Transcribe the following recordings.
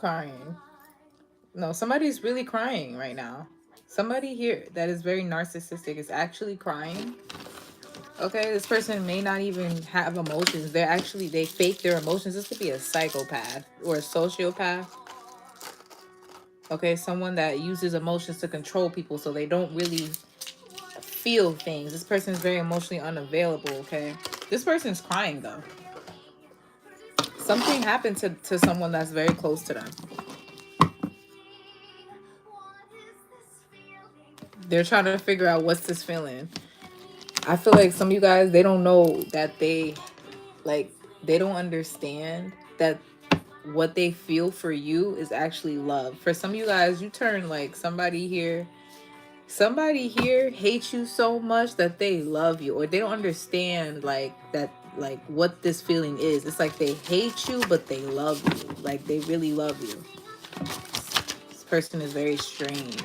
crying. No, somebody's really crying right now. Somebody here that is very narcissistic is actually crying. Okay, this person may not even have emotions. They fake their emotions. This could be a psychopath or a sociopath. Okay, someone that uses emotions to control people so they don't really feel things. This person is very emotionally unavailable. Okay, this person's crying though. Something happened to someone that's very close to them. They're trying to figure out what's this feeling. I feel like some of you guys, they don't know that like they don't understand that what they feel for you is actually love. For some of you guys, you turn like somebody here hates you so much that they love you, or they don't understand like that, like what this feeling is. It's like they hate you but they love you, like they really love you. This person is very strange.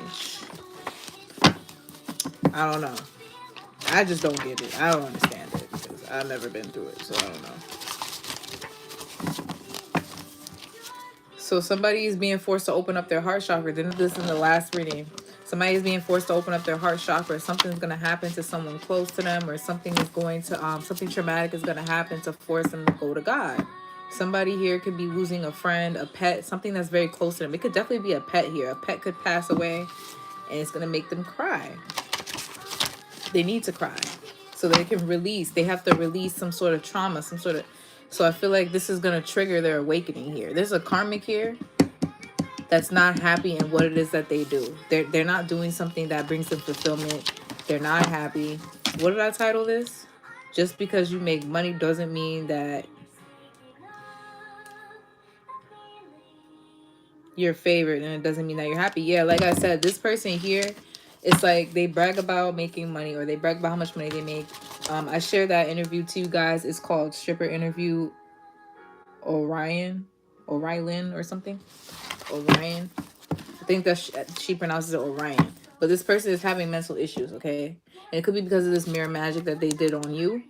I don't know. I just don't get it. I don't understand it because I've never been through it, so I don't know. So somebody is being forced to open up their heart chakra. Didn't this in the last reading? Somebody is being forced to open up their heart chakra. Something's going to happen to someone close to them, or something is going to something traumatic is going to happen to force them to go to God. Somebody here could be losing a friend, a pet, something that's very close to them. It could definitely be a pet here. A pet could pass away and it's going to make them cry. They need to cry so they can release. They have to release some sort of trauma, some sort of. So I feel like this is going to trigger their awakening here. There's a karmic here that's not happy in what it is that they do. They're not doing something that brings them fulfillment. They're not happy. What did I title this? Just because you make money doesn't mean that you're favored, and it doesn't mean that you're happy. Yeah, like I said, this person here, it's like they brag about making money, or they brag about how much money they make. I shared that interview to you guys. It's called Stripper Interview Orion or something. Orion. I think that she pronounces it Orion. But this person is having mental issues, okay? And it could be because of this mirror magic that they did on you.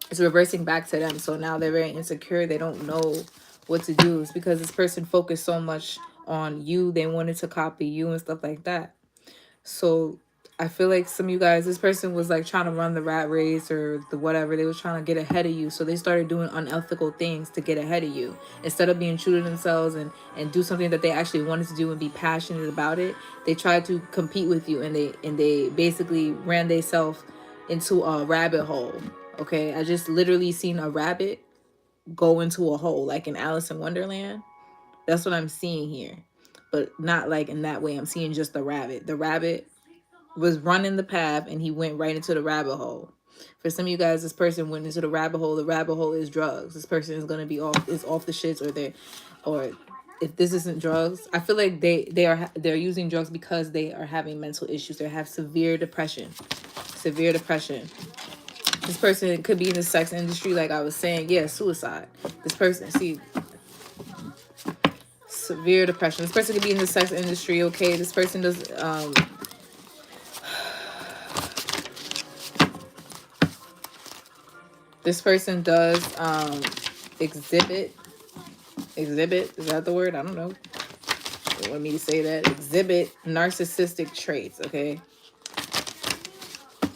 It's reversing back to them. So now they're very insecure. They don't know what to do. It's because this person focused so much on you. They wanted to copy you and stuff like that. So I feel like some of you guys, this person was like trying to run the rat race or the whatever. They was trying to get ahead of you. So they started doing unethical things to get ahead of you. Instead of being true to themselves and do something that they actually wanted to do and be passionate about it, they tried to compete with you, and they basically ran themselves into a rabbit hole. Okay, I just literally seen a rabbit go into a hole like in Alice in Wonderland. That's what I'm seeing here. But not like in that way. I'm seeing just the rabbit. The rabbit was running the path and he went right into the rabbit hole. For some of you guys, this person went into the rabbit hole. The rabbit hole is drugs. This person is gonna be off the shits, or if this isn't drugs, I feel like they're using drugs because they are having mental issues. They have severe depression. Severe depression. This person could be in the sex industry, like I was saying. Yeah, suicide. This person, see, severe depression. This person could be in the sex industry. Okay, this person does this person does exhibit, is that the word? I don't know. They want me to say that. Exhibit narcissistic traits. Okay,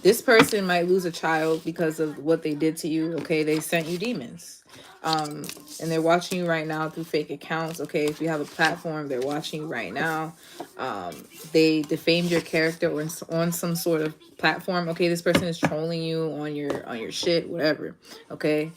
this person might lose a child because of what they did to you. Okay, they sent you demons. And they're watching you right now through fake accounts. Okay, if you have a platform, they're watching you right now. They defamed your character or on some sort of platform. Okay, this person is trolling you on your shit, whatever. Okay,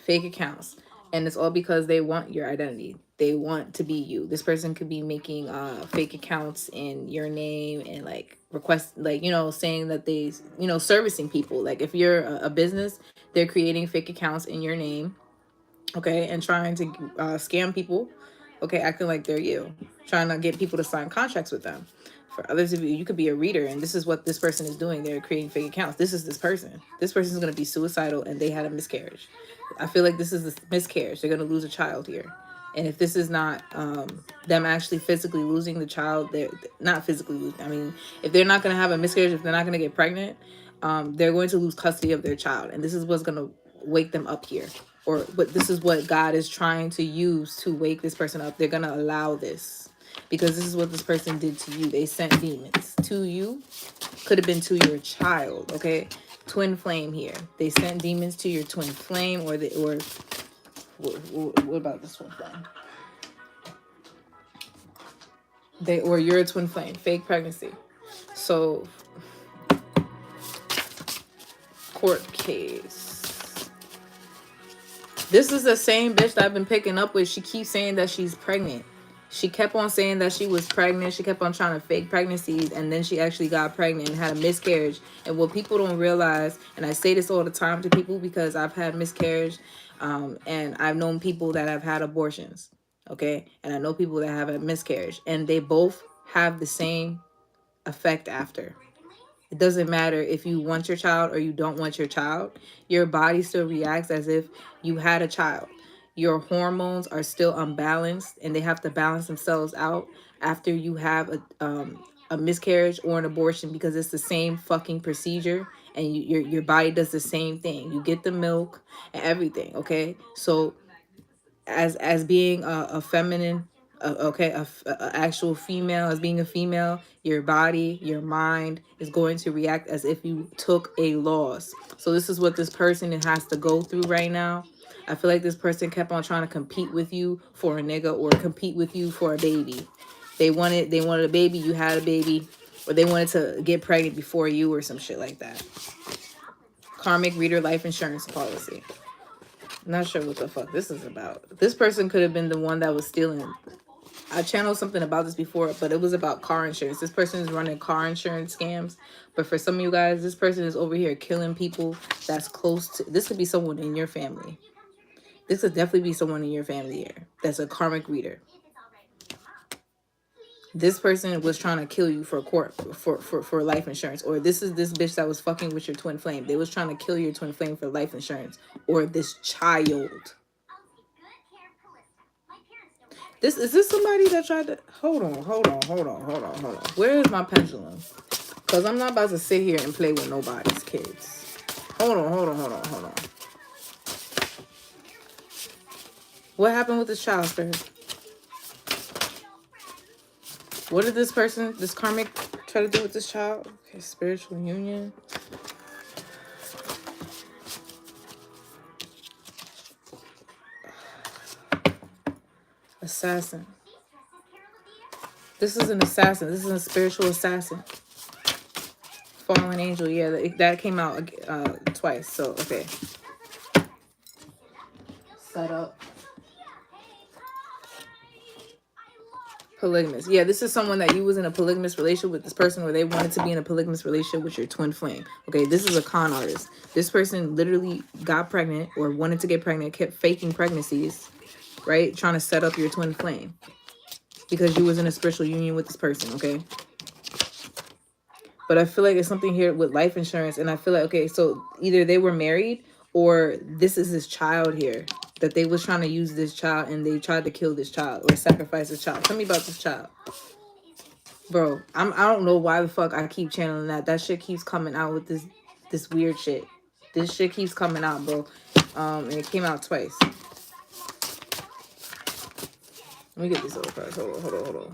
fake accounts, and it's all because they want your identity. They want to be you. This person could be making fake accounts in your name and like request, like, saying that they, servicing people. Like if you're a business, they're creating fake accounts in your name, okay, and trying to scam people, okay, acting like they're you, trying to get people to sign contracts with them. For others of you, you could be a reader, and this is what this person is doing. They're creating fake accounts. This is this person. This person is going to be suicidal, and they had a miscarriage. I feel like this is the miscarriage. They're going to lose a child here. And if this is not them actually physically losing the child, they're not physically losing. I mean, if they're not going to have a miscarriage, if they're not going to get pregnant, they're going to lose custody of their child. And this is what's going to wake them up here. but this is what God is trying to use to wake this person up. They're going to allow this because this is what this person did to you. They sent demons to you. Could have been to your child, okay? Twin flame here. They sent demons to your twin flame, or what about this twin flame? Or you're a twin flame, fake pregnancy. So, court case. This is the same bitch that I've been picking up with. She keeps saying that she's pregnant. She kept on saying that she was pregnant. She kept on trying to fake pregnancies, and then she actually got pregnant and had a miscarriage. And what people don't realize, and I say this all the time to people because I've had miscarriage, and I've known people that have had abortions, okay? And I know people that have a miscarriage, and they both have the same effect after. It doesn't matter if you want your child or you don't want your child. Your body still reacts as if you had a child. Your hormones are still unbalanced, and they have to balance themselves out after you have a miscarriage or an abortion, because it's the same fucking procedure, and your body does the same thing. You get the milk and everything, okay? So as being a feminine, a actual female, as being a female, your body, your mind is going to react as if you took a loss. So this is what this person has to go through right now. I feel like this person kept on trying to compete with you for a nigga, or compete with you for a baby. They wanted a baby, you had a baby, or they wanted to get pregnant before you or some shit like that. Karmic reader life insurance policy. Not sure what the fuck this is about. This person could have been the one that was stealing. I channeled something about this before, but it was about car insurance. This person is running car insurance scams. But for some of you guys, this person is over here killing people that's close to... This could be someone in your family. This could definitely be someone in your family here that's a karmic reader. This person was trying to kill you for life insurance. Or this is this bitch that was fucking with your twin flame. They was trying to kill your twin flame for life insurance. Or this child. Is this somebody that tried to... Hold on. Where is my pendulum? Because I'm not about to sit here and play with nobody's kids. Hold on. What happened with this child, Spirit? What did this karmic, try to do with this child? Okay, spiritual union. Assassin. This is an assassin. This is a spiritual assassin. Fallen angel. Yeah, that came out twice. So, okay. Set up. Polygamous. Yeah, this is someone that you was in a polygamous relationship with this person, or they wanted to be in a polygamous relationship with your twin flame. Okay, this is a con artist. This person literally got pregnant or wanted to get pregnant, kept faking pregnancies, right? Trying to set up your twin flame because you was in a spiritual union with this person, okay? But I feel like it's something here with life insurance, and I feel like, okay, so either they were married or this is this child here. That they was trying to use this child and they tried to kill this child or sacrifice this child. Tell me about this child. Bro, I don't know why the fuck I keep channeling that. That shit keeps coming out with this weird shit. This shit keeps coming out, bro. And it came out twice. Let me get this over first. Hold on.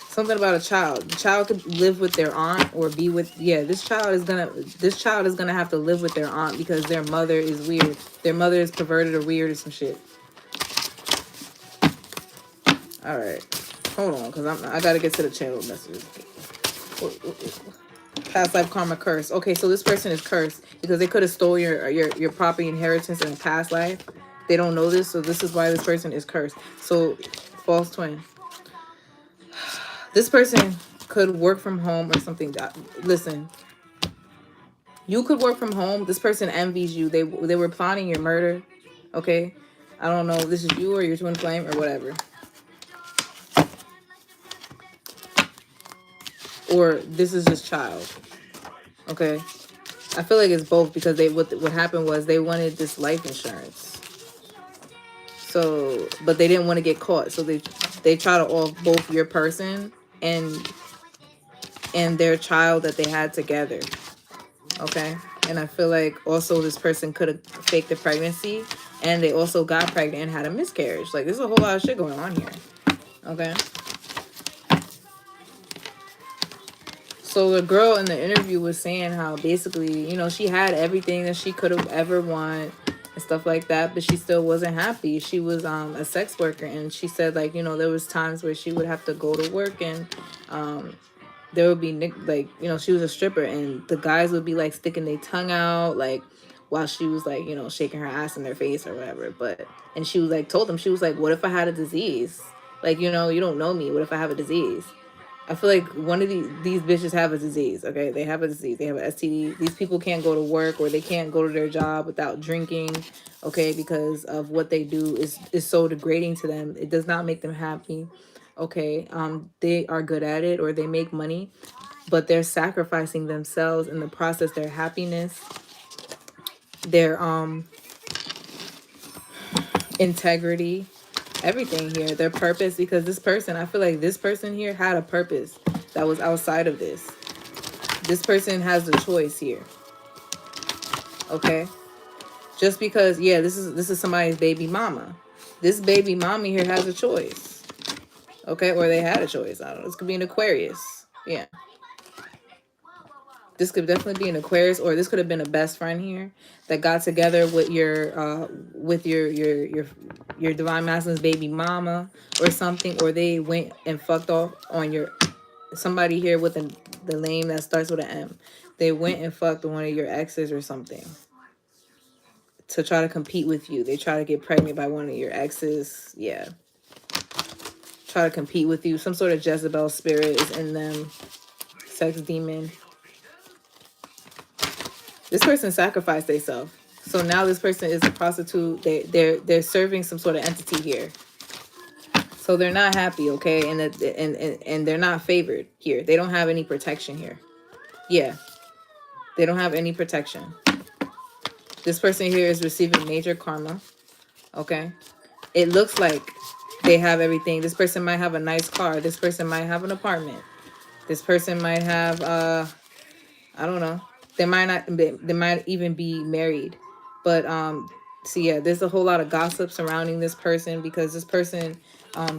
Something about a child. The child could live with their aunt or be with... Yeah, this child is gonna have to live with their aunt because their mother is weird. Their mother is perverted or weird or some shit. Alright. Hold on, because I gotta get to the channel messages. Past life karma curse. Okay, so this person is cursed because they could have stole your property inheritance in a past life. They don't know this, so this is why this person is cursed. So, false twin. This person could work from home or something. Listen, you could work from home. This person envies you. They were plotting your murder. Okay? I don't know if this is you or your twin flame or whatever. Or this is this child. Okay? I feel like it's both because what happened was they wanted this life insurance. So, but they didn't want to get caught. So they try to off both your person and and their child that they had together. Okay. And I feel like also this person could have faked the pregnancy, and they also got pregnant and had a miscarriage. Like, there's a whole lot of shit going on here. Okay. So the girl in the interview was saying how basically, you know, she had everything that she could have ever want and stuff like that, but she still wasn't happy. She was a sex worker, and she said, like, you know, there was times where she would have to go to work, and there would be like, you know, she was a stripper, and the guys would be like sticking their tongue out, like, while she was like, you know, shaking her ass in their face or whatever. But and she was like, told them, she was like, what if I had a disease? Like, you know, you don't know me. What if I have a disease? I feel like one of these bitches have a disease. Okay, they have a disease. They have an STD. These people can't go to work, or they can't go to their job without drinking. Okay, because of what they do is so degrading to them. It does not make them happy. Okay, they are good at it, or they make money, but they're sacrificing themselves in the process, their happiness, their integrity, everything here, their purpose. Because this person, I feel like this person here had a purpose that was outside of this. This person has a choice here. Okay, just because, yeah, this is somebody's baby mama. This baby mama here has a choice. Okay, or they had a choice. I don't know. This could be an Aquarius. Yeah. This could definitely be an Aquarius, or this could have been a best friend here that got together with your divine masculine's baby mama or something, or they went and fucked off on your somebody here with the name that starts with an M. They went and fucked one of your exes or something to try to compete with you. They try to get pregnant by one of your exes. Yeah. Try to compete with you. Some sort of Jezebel spirit is in them. Sex demon. This person sacrificed themselves. So now this person is a prostitute. They're serving some sort of entity here. So they're not happy, okay? And they're not favored here. They don't have any protection here. Yeah. They don't have any protection. This person here is receiving major karma. Okay. It looks like they have everything. This person might have a nice car. This person might have an apartment. This person might have I don't know. They might not. They might even be married. But so yeah, there's a whole lot of gossip surrounding this person because this person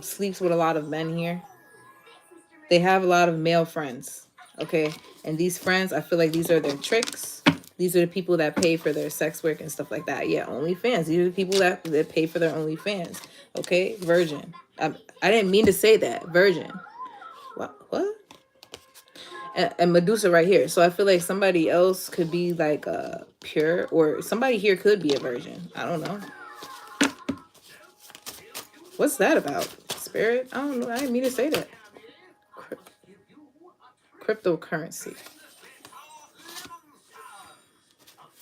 sleeps with a lot of men here. They have a lot of male friends. Okay, and these friends, I feel like these are their tricks. These are the people that pay for their sex work and stuff like that. Yeah, OnlyFans. These are the people that pay for their OnlyFans. Okay, virgin. I didn't mean to say that. Virgin. What? And Medusa right here. So I feel like somebody else could be like pure, or somebody here could be a virgin. I don't know. What's that about? Spirit? I don't know. I didn't mean to say that. Cryptocurrency.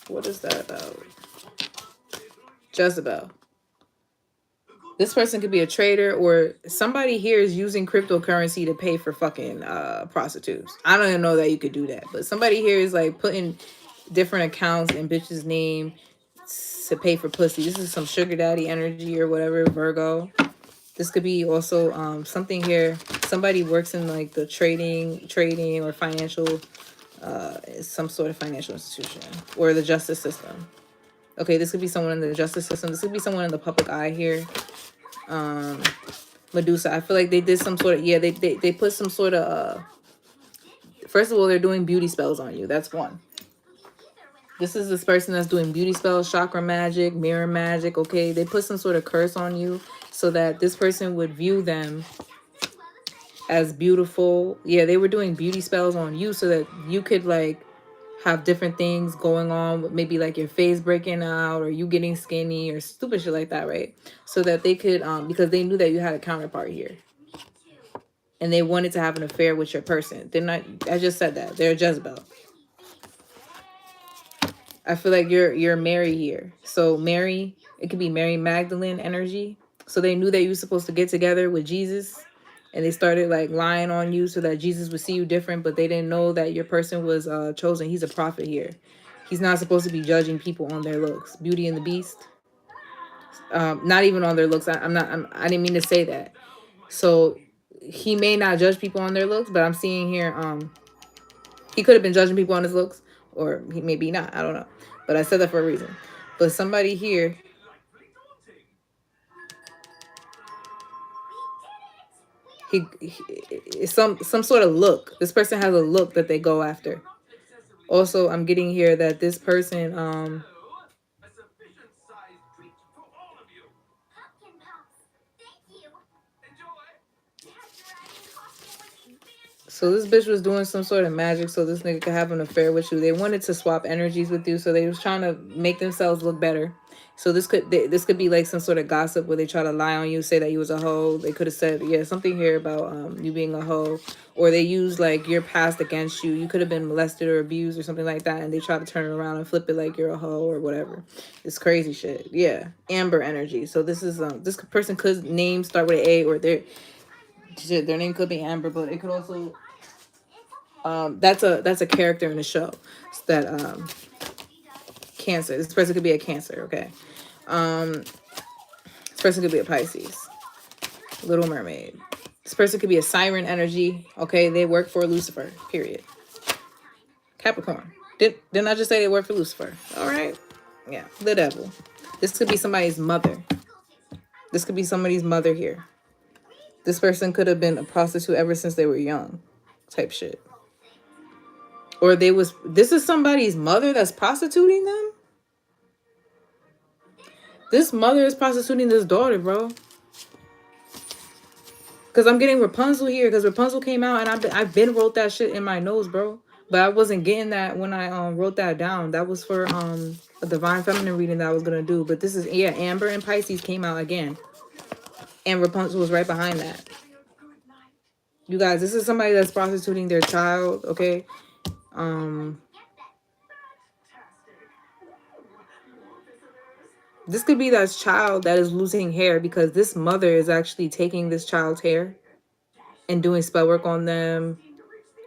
What is that about? Jezebel. This person could be a trader, or somebody here is using cryptocurrency to pay for fucking prostitutes. I don't even know that you could do that, but somebody here is like putting different accounts in bitch's name to pay for pussy. This is some sugar daddy energy or whatever, Virgo. This could be also something here. Somebody works in like the trading or financial, some sort of financial institution or the justice system. Okay, this could be someone in the justice system. This could be someone in the public eye here. Medusa, I feel like they did some sort of, yeah, they put some sort of, first of all, they're doing beauty spells on you. That's one. This is this person that's doing beauty spells, chakra magic, mirror magic, okay? They put some sort of curse on you so that this person would view them as beautiful. Yeah, they were doing beauty spells on you so that you could like have different things going on, maybe like your face breaking out or you getting skinny or stupid shit like that, right? So that they could, because they knew that you had a counterpart here. And they wanted to have an affair with your person. They're not, I just said that. They're a Jezebel. I feel like you're Mary here. So Mary, it could be Mary Magdalene energy. So they knew that you were supposed to get together with Jesus, and they started like lying on you so that Jesus would see you different, but they didn't know that your person was chosen. He's a prophet here. He's not supposed to be judging people on their looks. Beauty and the Beast. Not even on their looks. I didn't mean to say that. So he may not judge people on their looks, but I'm seeing here He could have been judging people on his looks, or he maybe not. I don't know. But I said that for a reason. But somebody here, he some sort of look. This person has a look that they go after. Also, I'm getting here that this person so this bitch was doing some sort of magic so this nigga could have an affair with you. They wanted to swap energies with you, so they was trying to make themselves look better. So this could be like some sort of gossip where they try to lie on you, say that you was a hoe. They could have said, yeah, something here about you being a hoe, or they use like your past against you. You could have been molested or abused or something like that, and they try to turn it around and flip it like you're a hoe or whatever. It's crazy shit. Yeah, amber energy. So this is this person could name start with an A, or their name could be Amber, but it could also that's a character in the show. It's that Cancer. This person could be a Cancer, okay? This person could be a Pisces. Little Mermaid. This person could be a Siren energy, okay? They work for Lucifer, period. Capricorn. Didn't I just say they work for Lucifer? All right. Yeah, the devil. This could be somebody's mother. This could be somebody's mother here. This person could have been a prostitute ever since they were young, type shit. Or this is somebody's mother that's prostituting them? This mother is prostituting this daughter, bro. Because I'm getting Rapunzel here, because Rapunzel came out and I've been wrote that shit in my nose, bro. But I wasn't getting that when I wrote that down. That was for a Divine Feminine reading that I was going to do. But this is, yeah, Amber and Pisces came out again. And Rapunzel was right behind that. You guys, this is somebody that's prostituting their child, okay? This could be that child that is losing hair because this mother is actually taking this child's hair and doing spell work on them.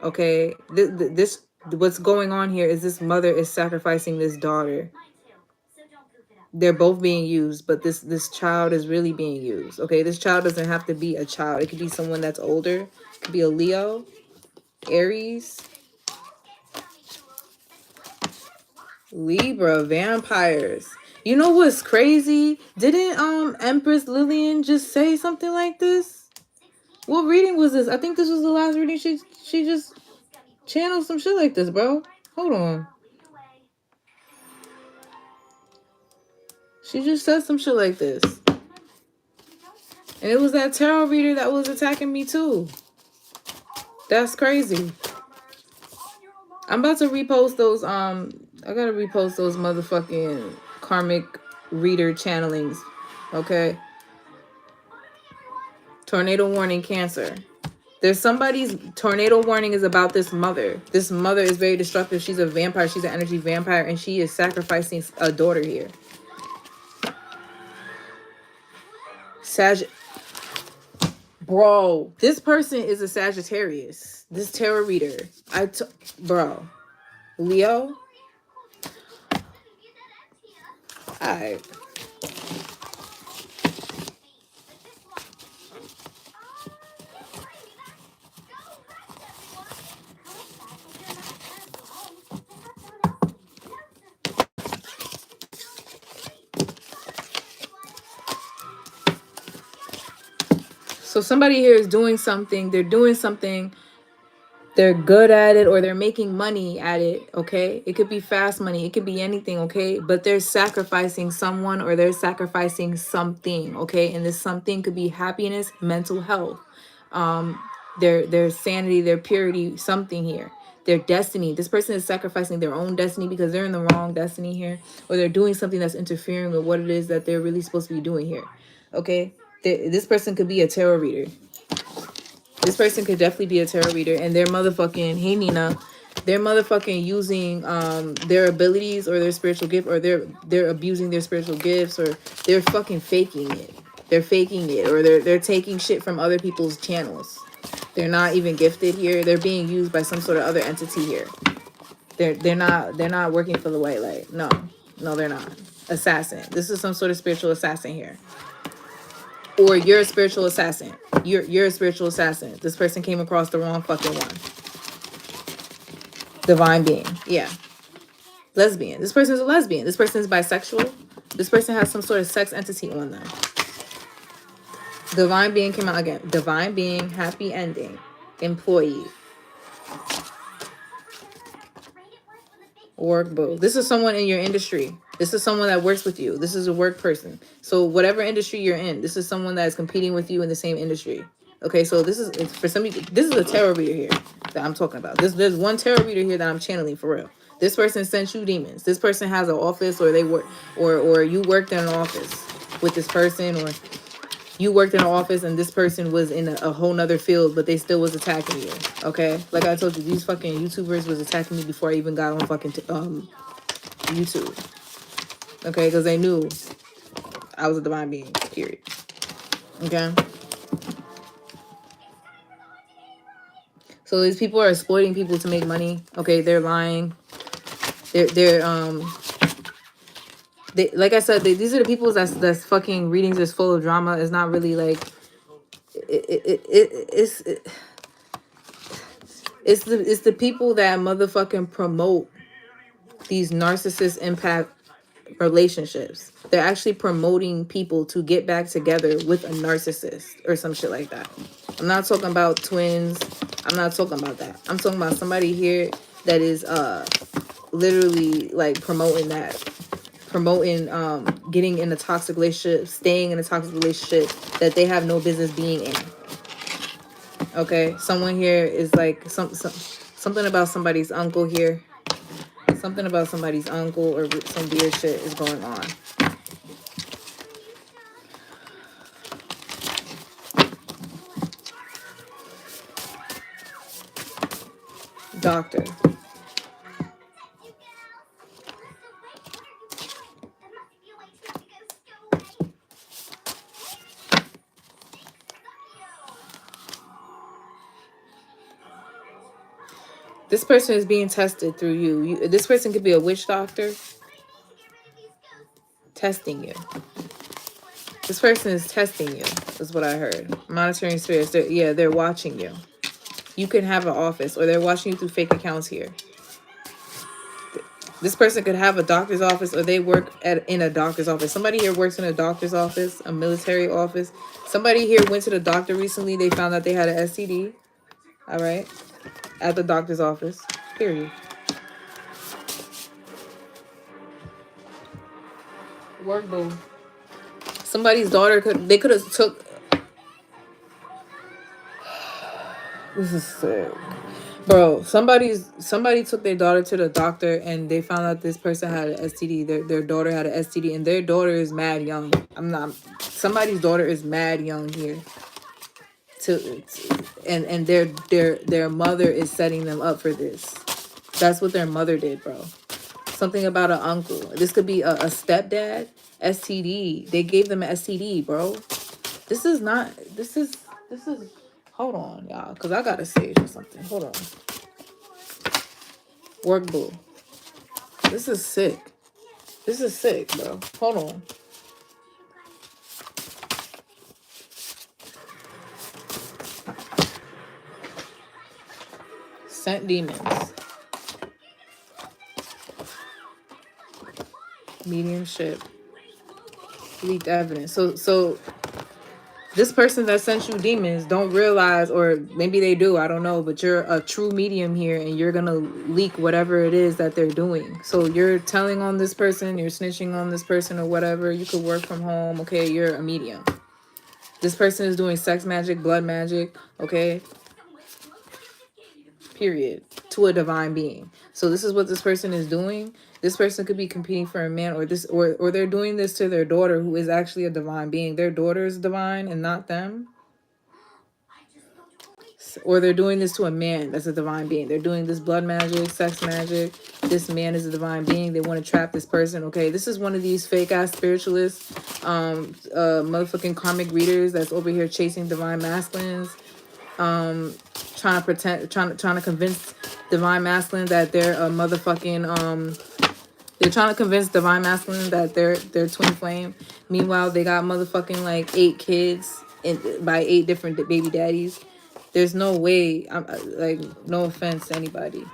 Okay, this what's going on here is this mother is sacrificing this daughter. They're both being used, but this child is really being used. Okay, this child doesn't have to be a child. It could be someone that's older. It could be a Leo, Aries, Libra, vampires. You know what's crazy? Didn't Empress Lillian just say something like this? What reading was this? I think this was the last reading. She just channeled some shit like this, bro. Hold on. She just said some shit like this. And it was that tarot reader that was attacking me too. That's crazy. I'm about to repost those I gotta repost those motherfucking karmic reader channelings. Okay. Tornado warning, Cancer. There's somebody's tornado warning is about this mother. This mother is very destructive. She's a vampire. She's an energy vampire. And she is sacrificing a daughter here. Bro, this person is a Sagittarius. This tarot reader. Bro. Leo? Alright. So somebody here is doing something. They're doing something. They're good at it, or they're making money at it, okay? It could be fast money. It could be anything, okay? But they're sacrificing someone, or they're sacrificing something, okay? And this something could be happiness, mental health, their sanity, their purity, something here. Their destiny. This person is sacrificing their own destiny because they're in the wrong destiny here, or they're doing something that's interfering with what it is that they're really supposed to be doing here, okay? This person could be a tarot reader. This person could definitely be a tarot reader, and they're motherfucking, hey Nina, they're motherfucking using their abilities or their spiritual gift, or they're abusing their spiritual gifts, or they're fucking faking it. They're faking it, or they're taking shit from other people's channels. They're not even gifted here. They're being used by some sort of other entity here. They're not working for the white light. No, they're not. Assassin. This is some sort of spiritual assassin here. Or you're a spiritual assassin. You're a spiritual assassin. This person came across the wrong fucking one. Divine being. Yeah. Lesbian. This person is a lesbian. This person is bisexual. This person has some sort of sex entity on them. Divine being came out again. Divine being, happy ending, employee. Work boo. This is someone in your industry. This is someone that works with you. This is a work person. So whatever industry you're in, this is someone that is competing with you in the same industry. Okay, so this is for some people. This is a tarot reader here that I'm talking about. There's one tarot reader here that I'm channeling for real. This person sent you demons. This person has an office, or they work, or you worked in an office with this person, or you worked in an office and this person was in a whole nother field, but they still was attacking you. Okay, like I told you, these fucking YouTubers was attacking me before I even got on fucking YouTube. Okay, because they knew I was a divine being. Period. Okay. So these people are exploiting people to make money. Okay, they're lying. They're like I said, these are the people that's fucking readings is full of drama. It's not really like it's the people that motherfucking promote these narcissist impact relationships. They're actually promoting people to get back together with a narcissist or some shit like that. I'm not talking about twins. I'm not talking about that. I'm talking about somebody here that is literally like promoting getting in a toxic relationship, staying in a toxic relationship that they have no business being in. Okay, someone here is like something about somebody's uncle here. Something about somebody's uncle or some weird shit is going on. Doctor. This person is being tested through you. This person could be a witch doctor testing you. This person is testing you, is what I heard. Monitoring spirits. They're watching you. You can have an office, or they're watching you through fake accounts here. This person could have a doctor's office, or they work in a doctor's office. Somebody here works in a doctor's office, a military office. Somebody here went to the doctor recently. They found out they had an STD. All right. At the doctor's office. Period. Work boo. Somebody's daughter could have took. This is sick. Bro, somebody took their daughter to the doctor and they found out this person had an STD. Their daughter had an STD and their daughter is mad young. Somebody's daughter is mad young here. And their mother is setting them up for this. That's what their mother did, bro. Something about an uncle. This could be a stepdad. STD. They gave them an STD, bro. This is hold on, y'all, because I gotta say something. Hold on. Work boo. This is sick. This is sick, bro. Hold on. Sent demons. Mediumship. Leaked evidence. So this person that sent you demons don't realize, or maybe they do, I don't know, but you're a true medium here and you're gonna leak whatever it is that they're doing. So you're telling on this person, you're snitching on this person or whatever. You could work from home. Okay, you're a medium. This person is doing sex magic, blood magic. Okay, period, to a divine being. So this is what this person is doing. This person could be competing for a man, or they're doing this to their daughter, who is actually a divine being. Their daughter is divine and not them. Or they're doing this to a man that's a divine being. They're doing this blood magic, sex magic. This man is a divine being. They want to trap this person. Okay, this is one of these fake ass spiritualists, motherfucking karmic readers that's over here chasing divine masculines, trying to convince divine masculine that they're a motherfucking they're trying to convince divine masculine that they're twin flame. Meanwhile, they got motherfucking like 8 kids by 8 different baby daddies. There's no way. I'm like, no offense to anybody.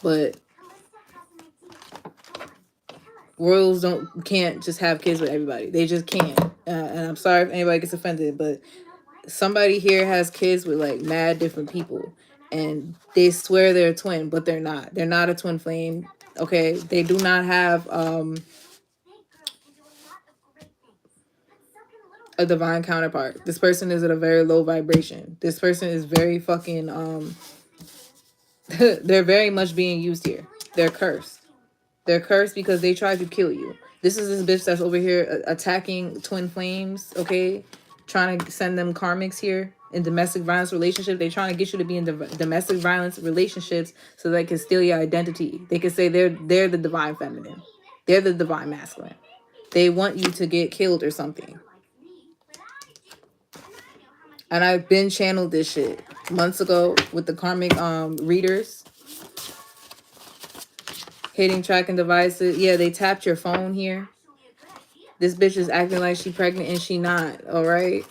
But royals can't just have kids with everybody. They just can't. And I'm sorry if anybody gets offended, but somebody here has kids with like mad different people, and they swear they're a twin, but they're not. They're not a twin flame. Okay, they do not have a divine counterpart. This person is at a very low vibration. This person is very fucking they're very much being used here. They're cursed. They're cursed because they tried to kill you. This is this bitch that's over here attacking twin flames, okay? Trying to send them karmics here in domestic violence relationship. They're trying to get you to be in domestic violence relationships so they can steal your identity. They can say they're the divine feminine. They're the divine masculine. They want you to get killed or something. And I've been channeled this shit months ago with the karmic readers. Hitting tracking devices. Yeah, they tapped your phone here. This bitch is acting like she pregnant and she not, all right?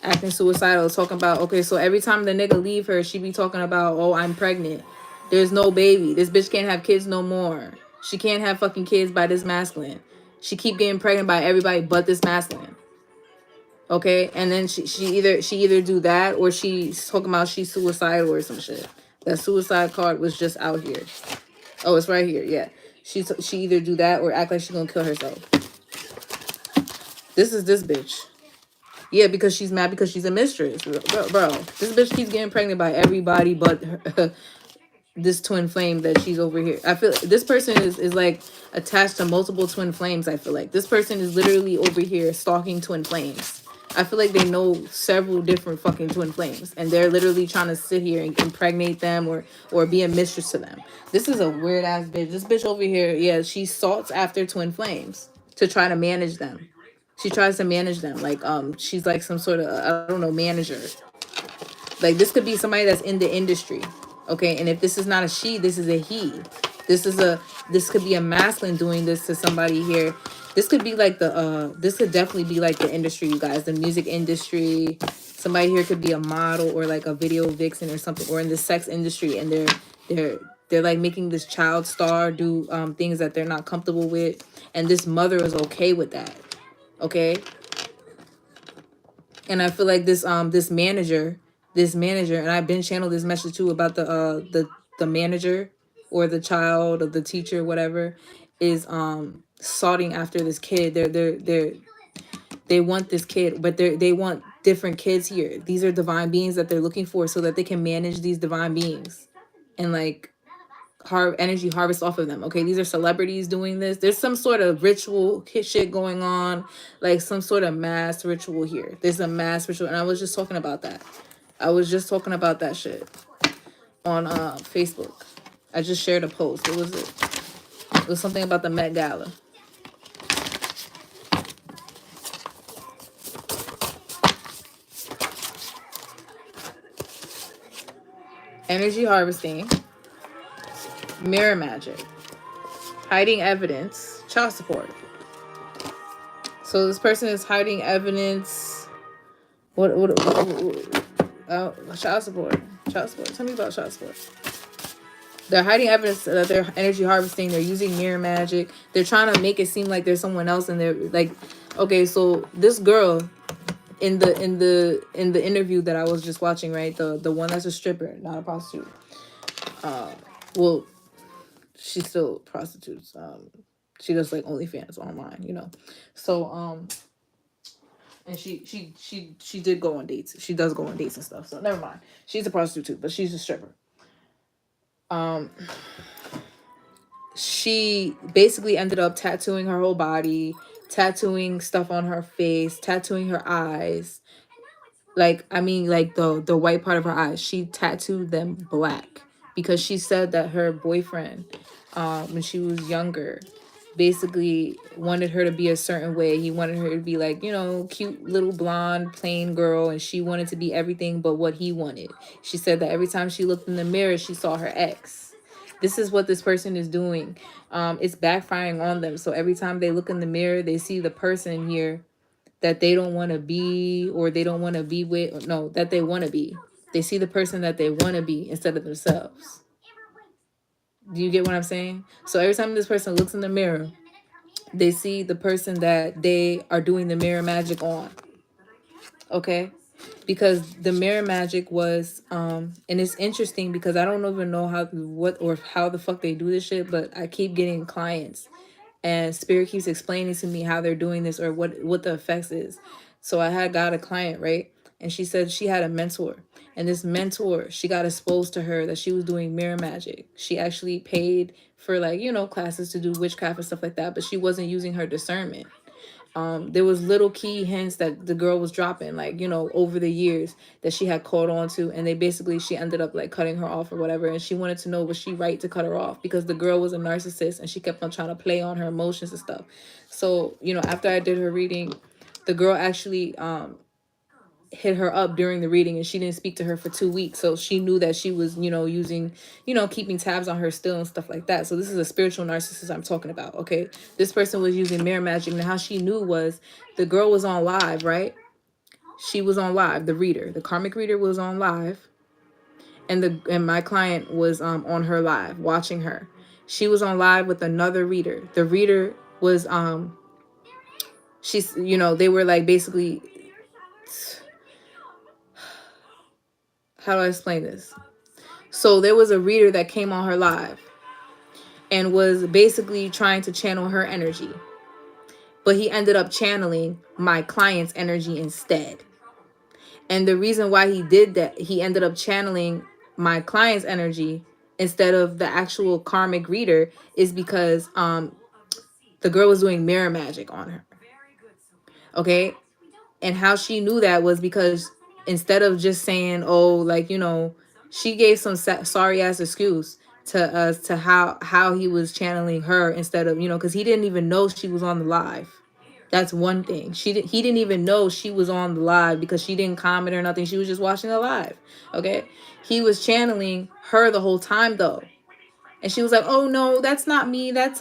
Acting suicidal, talking about, okay, so every time the nigga leave her, she be talking about, oh, I'm pregnant. There's no baby. This bitch can't have kids no more. She can't have fucking kids by this masculine. She keep getting pregnant by everybody but this masculine. Okay? And then she either do that or she's talking about she's suicidal or some shit. That suicide card was just out here. Oh, it's right here. Yeah. She either do that or act like she's gonna kill herself. This is this bitch. Yeah, because she's mad because she's a mistress. Bro, this bitch keeps getting pregnant by everybody but her, this twin flame that she's over here. I feel this person is like attached to multiple twin flames. I feel like this person is literally over here stalking twin flames. I feel like they know several different fucking twin flames, and they're literally trying to sit here and impregnate them or be a mistress to them. This is a weird ass bitch. This bitch over here, yeah, she sought after twin flames to try to manage them. She tries to manage them like she's like some sort of I don't know manager. Like this could be somebody that's in the industry, okay? And if this is not a she, this is a he. This could be a masculine doing this to somebody here. This could be like this could definitely be like the industry, you guys, the music industry. Somebody here could be a model or like a video vixen or something, or in the sex industry, and they're like making this child star do things that they're not comfortable with, and this mother is okay with that, okay? And I feel like this manager, and I've been channeled this message too about the manager or the child or the teacher, whatever, is soughting after this kid. They want this kid, but they want different kids here. These are divine beings that they're looking for so that they can manage these divine beings and like energy harvest off of them. Okay, these are celebrities doing this. There's some sort of ritual shit going on, like some sort of mass ritual here. There's a mass ritual, and I was just talking about that. I was just talking about that shit on Facebook. I just shared a post. What was it? It was something about the Met Gala. Energy harvesting, mirror magic, hiding evidence, child support. So this person is hiding evidence. What child support. Child support. Tell me about child support. They're hiding evidence that they're energy harvesting. They're using mirror magic. They're trying to make it seem like there's someone else, and they're like, okay, so this girl in the interview that I was just watching, right? The one that's a stripper, not a prostitute. Well, she still prostitutes. She does like OnlyFans online, you know. So and she did go on dates. She does go on dates and stuff. So never mind. She's a prostitute too, but she's a stripper. She basically ended up tattooing her whole body, tattooing stuff on her face, tattooing her eyes. Like, I mean, like the white part of her eyes, she tattooed them black because she said that her boyfriend, when she was younger, basically wanted her to be a certain way. He wanted her to be like, you know, cute little blonde, plain girl, and she wanted to be everything but what he wanted. She said that every time she looked in the mirror, she saw her ex. This is what this person is doing. It's backfiring on them. So every time they look in the mirror, they see the person here that they don't want to be, or they don't want to be with. No, that they want to be. They see the person that they want to be instead of themselves. Do you get what I'm saying? So every time this person looks in the mirror, they see the person that they are doing the mirror magic on. Okay? Because the mirror magic was and it's interesting because I don't even know how the fuck they do this shit, but I keep getting clients and spirit keeps explaining to me how they're doing this or what the effects is. So I had got a client, right? And she said she had a mentor, and this mentor, she got exposed to her that she was doing mirror magic. She actually paid for, like, classes to do witchcraft and stuff like that, but she wasn't using her discernment. There was little key hints that the girl was dropping, like, over the years that she had caught on to, and she ended up like cutting her off or whatever, and she wanted to know, was she right to cut her off, because the girl was a narcissist and she kept on trying to play on her emotions and stuff. So, after I did her reading, the girl actually hit her up during the reading, and she didn't speak to her for 2 weeks, so she knew that she was using, keeping tabs on her still and stuff like that. So this is a spiritual narcissist I'm talking about. Okay, this person was using mirror magic, and how she knew was the girl was on live, right? She was on live, the karmic reader was on live, and my client was on her live watching her. She was on live with another reader. The reader was she's they were like, basically, how do I explain this? So there was a reader that came on her live and was basically trying to channel her energy, but he ended up channeling my client's energy instead. And the reason why he did that, he ended up channeling my client's energy instead of the actual karmic reader, is because the girl was doing mirror magic on her. Okay, and how she knew that was because instead of just saying, oh, like, she gave some sorry ass excuse to us to how he was channeling her, instead of, because he didn't even know she was on the live. That's one thing. He didn't even know she was on the live because she didn't comment or nothing. She was just watching the live. Okay, he was channeling her the whole time though, and she was like, oh no, that's not me, that's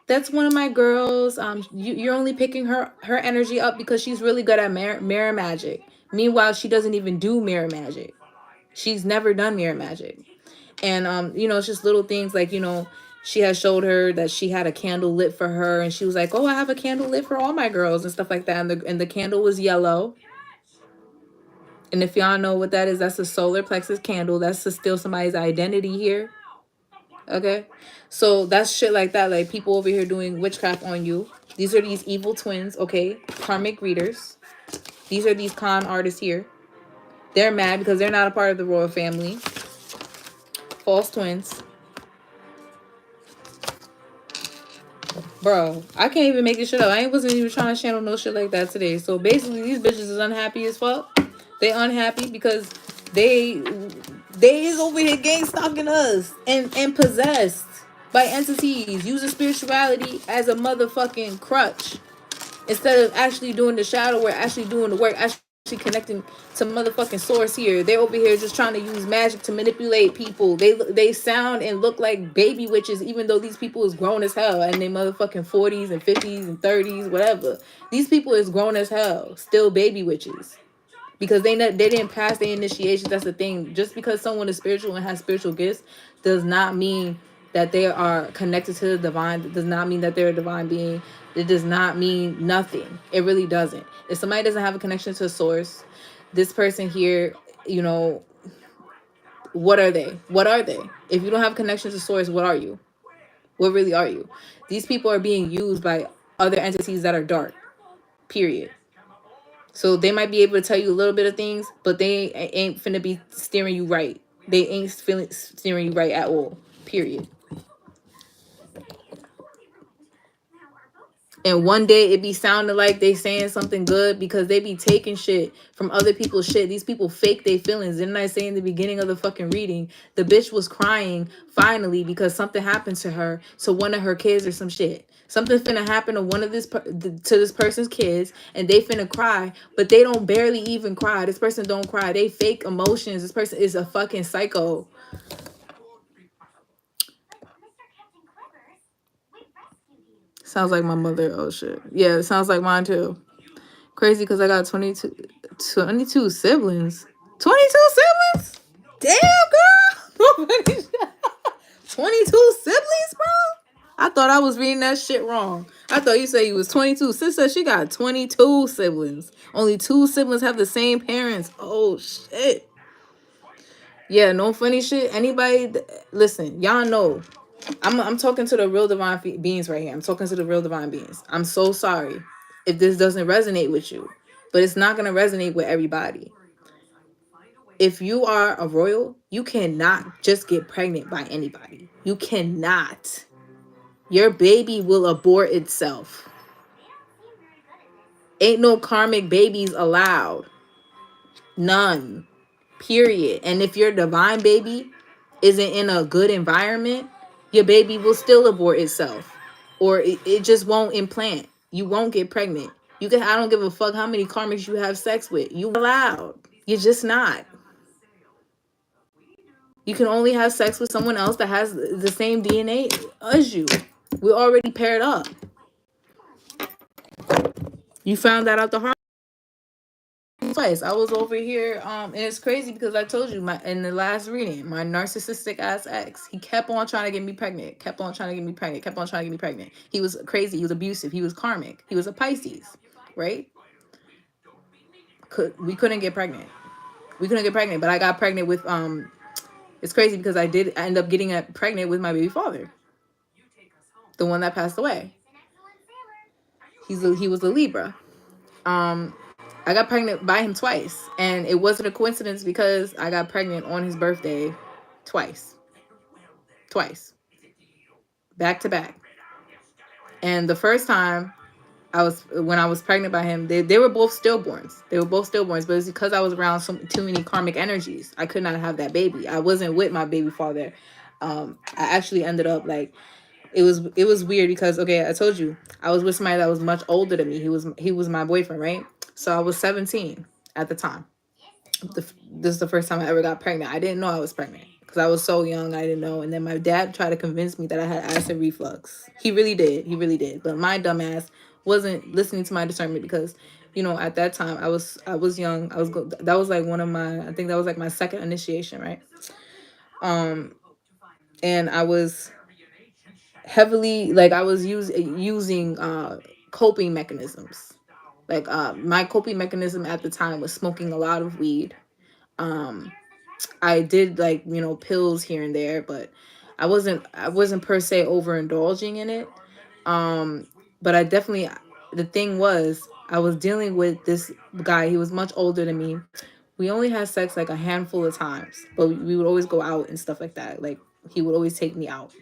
that's one of my girls. You're only picking her energy up because she's really good at mirror magic. Meanwhile, she doesn't even do mirror magic. She's never done mirror magic. And it's just little things like, she had showed her that she had a candle lit for her, and she was like, oh, I have a candle lit for all my girls and stuff like that. And the candle was yellow. And if y'all know what that is, that's a solar plexus candle. That's to steal somebody's identity here. Okay, so that's shit like that, like people over here doing witchcraft on you. These are these evil twins, okay, karmic readers. These are these con artists here. They're mad because they're not a part of the royal family. False twins. Bro, I can't even make this shit up. I wasn't even trying to channel no shit like that today. So basically, these bitches is unhappy as fuck. They unhappy because they is over here gang stalking us and possessed by entities, using spirituality as a motherfucking crutch instead of actually doing the shadow work, actually doing the work, actually connecting to motherfucking source here. They're over here just trying to use magic to manipulate people. They sound and look like baby witches, even though these people is grown as hell and they motherfucking 40s and 50s and 30s, whatever. These people is grown as hell, still baby witches. Because they didn't pass their initiations. That's the thing. Just because someone is spiritual and has spiritual gifts does not mean that they are connected to the divine. It does not mean that they're a divine being. It does not mean nothing. It really doesn't. If somebody doesn't have a connection to a source, this person here, what are they? What are they? If you don't have connection to source, what are you? What really are you? These people are being used by other entities that are dark. Period. So they might be able to tell you a little bit of things, but they ain't finna be steering you right. They ain't steering you right at all. Period. And one day it be sounding like they saying something good because they be taking shit from other people's shit. These people fake their feelings. Didn't I say in the beginning of the fucking reading, the bitch was crying finally because something happened to her, to one of her kids or some shit. Something's finna happen to one of to this person's kids, and they finna cry, but they don't barely even cry. This person don't cry. They fake emotions. This person is a fucking psycho. Sounds like my mother. Oh shit. Yeah, it sounds like mine too. Crazy because I got 22 siblings. 22 siblings? Damn, girl. 22 siblings, bro? I thought I was reading that shit wrong. I thought you said you was 22. Sis said she got 22 siblings. Only 2 siblings have the same parents. Oh, shit. Yeah, no funny shit. Anybody, listen, y'all know. I'm talking to the real divine beings right here. I'm talking to the real divine beings. I'm so sorry if this doesn't resonate with you, but it's not going to resonate with everybody. If you are a royal, you cannot just get pregnant by anybody. You cannot. Your baby will abort itself. Ain't no karmic babies allowed. None. Period. And if your divine baby isn't in a good environment, your baby will still abort itself. Or it just won't implant. You won't get pregnant. I don't give a fuck how many karmics you have sex with. You allowed. You're just not. You can only have sex with someone else that has the same DNA as you. We're already paired up. You found that out the hard twice. I was over here, and it's crazy because I told you in the last reading, my narcissistic ass ex, he kept on trying to get me pregnant, kept on trying to get me pregnant. He was crazy. He was abusive. He was karmic. He was a Pisces, right? We couldn't get pregnant. But I got pregnant with it's crazy because I end up getting pregnant with my baby father, the one that passed away. He was a Libra. I got pregnant by him twice, and it wasn't a coincidence because I got pregnant on his birthday twice, back to back. And the first time when I was pregnant by him, they were both stillborns. But it's because I was around too many karmic energies. I could not have that baby. I wasn't with my baby father. I actually ended up like, it was weird because, okay, I told you I was with somebody that was much older than me. He was my boyfriend, right? So I was 17 at the time. This is the first time I ever got pregnant. I didn't know I was pregnant because I was so young. I didn't know. And then my dad tried to convince me that I had acid reflux. He really did. But my dumb ass wasn't listening to my discernment because, at that time I was young. That was like I think that was like my second initiation, right? And I was heavily, like, I was using coping mechanisms. Like, my coping mechanism at the time was smoking a lot of weed. I did, like, pills here and there, but I wasn't per se overindulging in it. But I definitely, the thing was, I was dealing with this guy. He was much older than me. We only had sex like a handful of times, but we would always go out and stuff like that. Like, he would always take me out.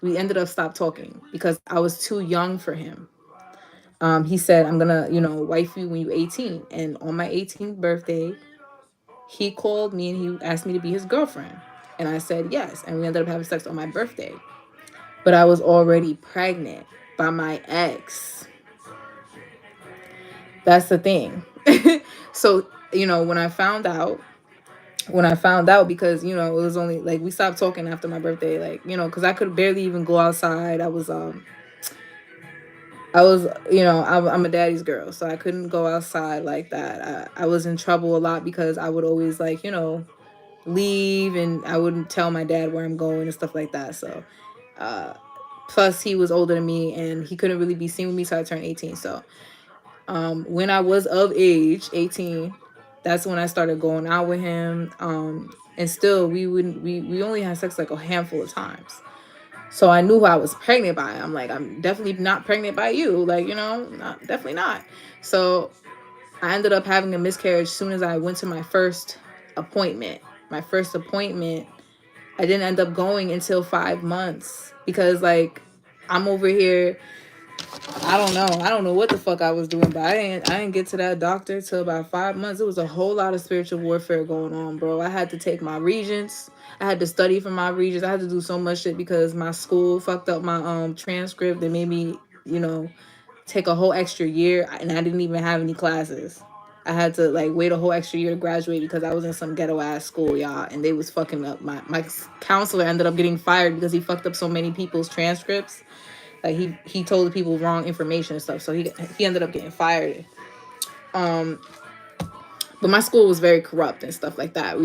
We ended up stop talking because I was too young for him. He said, I'm gonna, wife you when you're 18. And on my 18th birthday, he called me and he asked me to be his girlfriend. And I said yes. And we ended up having sex on my birthday. But I was already pregnant by my ex. That's the thing. So, when I found out, because, it was only like, we stopped talking after my birthday, like, because I could barely even go outside. I'm a daddy's girl, so I couldn't go outside like that. I was in trouble a lot because I would always, like, leave, and I wouldn't tell my dad where I'm going and stuff like that. So, plus he was older than me and he couldn't really be seen with me, so I turned 18. So, when I was of age, 18, that's when I started going out with him. And still, we only had sex like a handful of times. So I knew who I was pregnant by. I'm like, I'm definitely not pregnant by you. Like, definitely not. So I ended up having a miscarriage as soon as I went to my first appointment. I didn't end up going until 5 months because, like, I'm over here. I don't know what the fuck I was doing, but I didn't get to that doctor till about 5 months. It was a whole lot of spiritual warfare going on, bro. I had to take my regents. I had to study for my regents. I had to do so much shit because my school fucked up my transcript. They made me, take a whole extra year, and I didn't even have any classes. I had to, like, wait a whole extra year to graduate because I was in some ghetto ass school, y'all, and they was fucking up. My counselor ended up getting fired because he fucked up so many people's transcripts. Like, he told the people wrong information and stuff, so he ended up getting fired. But my school was very corrupt and stuff like that.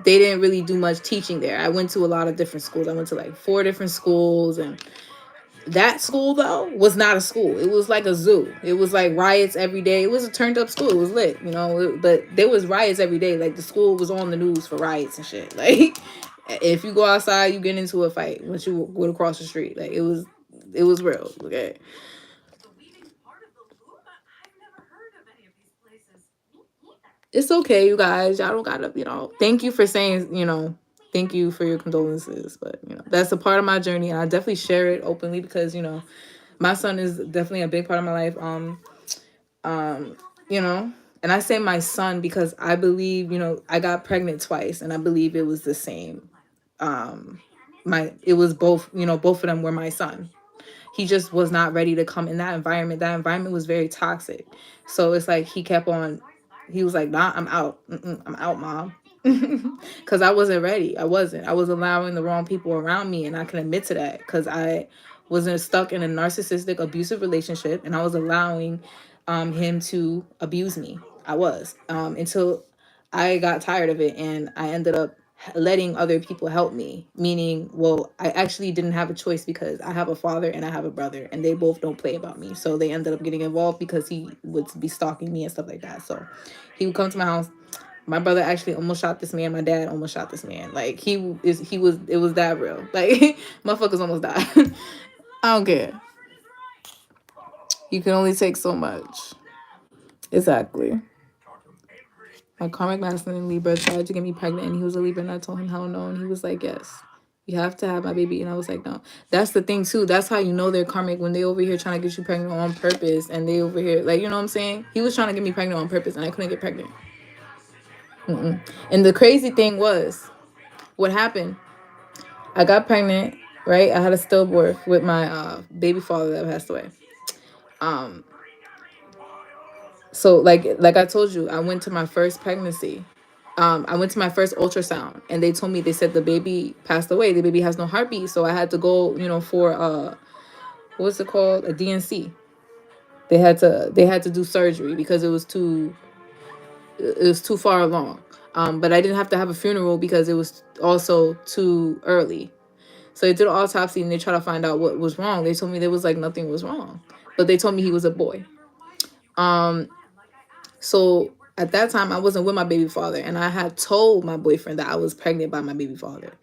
They didn't really do much teaching there. I went to a lot of different schools. I went to like 4 different schools, and that school though was not a school. It was like a zoo. It was like riots every day. It was a turned up school. It was lit, but there was riots every day. Like the school was on the news for riots and shit. Like if you go outside, you get into a fight once you go across the street. Like it was real. Okay. It's okay, you guys. Y'all don't gotta, thank you for saying, thank you for your condolences. But, that's a part of my journey. And I definitely share it openly because, my son is definitely a big part of my life. Um, you know, and I say my son because I believe, I got pregnant twice and I believe it was the same. It was both, both of them were my son. He just was not ready to come in that environment. That environment was very toxic. So it's like he was like, nah, I'm out. I'm out, mom. Because I wasn't ready. I wasn't. I was allowing the wrong people around me. And I can admit to that because I wasn't stuck in a narcissistic, abusive relationship. And I was allowing him to abuse me. I was. Until I got tired of it and I ended up letting other people help me, meaning, well, I actually didn't have a choice because I have a father and I have a brother and they both don't play about me. So they ended up getting involved because he would be stalking me and stuff like that. So he would come to my house. My brother actually almost shot this man. My dad almost shot this man. Like it was that real. Like motherfuckers almost died. I don't care. You can only take so much. Exactly. My karmic masculine Libra tried to get me pregnant and he was a Libra and I told him hell no and he was like, yes, you have to have my baby. And I was like, no. That's the thing too. That's how you know they're karmic, when they over here trying to get you pregnant on purpose and they over here, like, you know what I'm saying? He was trying to get me pregnant on purpose and I couldn't get pregnant. And the crazy thing was, what happened, I got pregnant, right? I had a stillbirth with my baby father that passed away. So like I told you, I went to my first pregnancy. I went to my first ultrasound and they said the baby passed away. The baby has no heartbeat. So I had to go, for what's it called? A DNC. They had to do surgery because it was too far along. But I didn't have to have a funeral because it was also too early. So they did an autopsy and they tried to find out what was wrong. They told me there was like nothing was wrong. But they told me he was a boy. So at that time, I wasn't with my baby father, and I had told my boyfriend that I was pregnant by my baby father.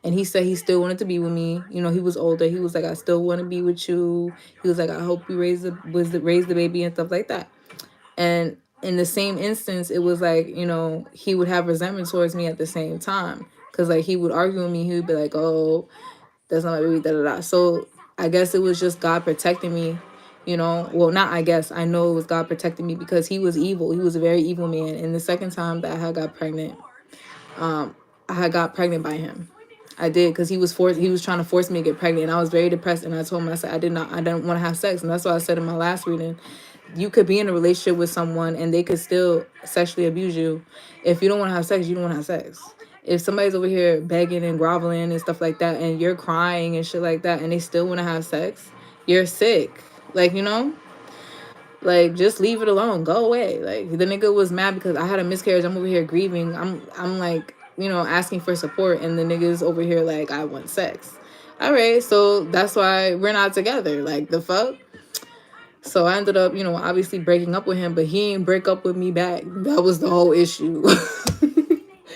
And he said he still wanted to be with me. He was older. He was like, I still want to be with you. He was like, I hope you raise the baby and stuff like that. And in the same instance, it was like, he would have resentment towards me at the same time. Because like he would argue with me. He would be like, oh, that's not my baby, da da da. So I guess it was just God protecting me. Well, not I guess. I know it was God protecting me because he was evil. He was a very evil man. And the second time that I had got pregnant, I had got pregnant by him. I did because he was trying to force me to get pregnant. And I was very depressed. And I told him, I said, I didn't want to have sex. And that's why I said in my last reading, you could be in a relationship with someone and they could still sexually abuse you. If you don't want to have sex, you don't want to have sex. If somebody's over here begging and groveling and stuff like that and you're crying and shit like that and they still want to have sex, you're sick. Like, like just leave it alone. Go away. Like the nigga was mad because I had a miscarriage. I'm over here grieving. I'm like, asking for support and the nigga's over here like, I want sex. All right, so that's why we're not together. Like the fuck? So I ended up, obviously breaking up with him, but he didn't break up with me back. That was the whole issue.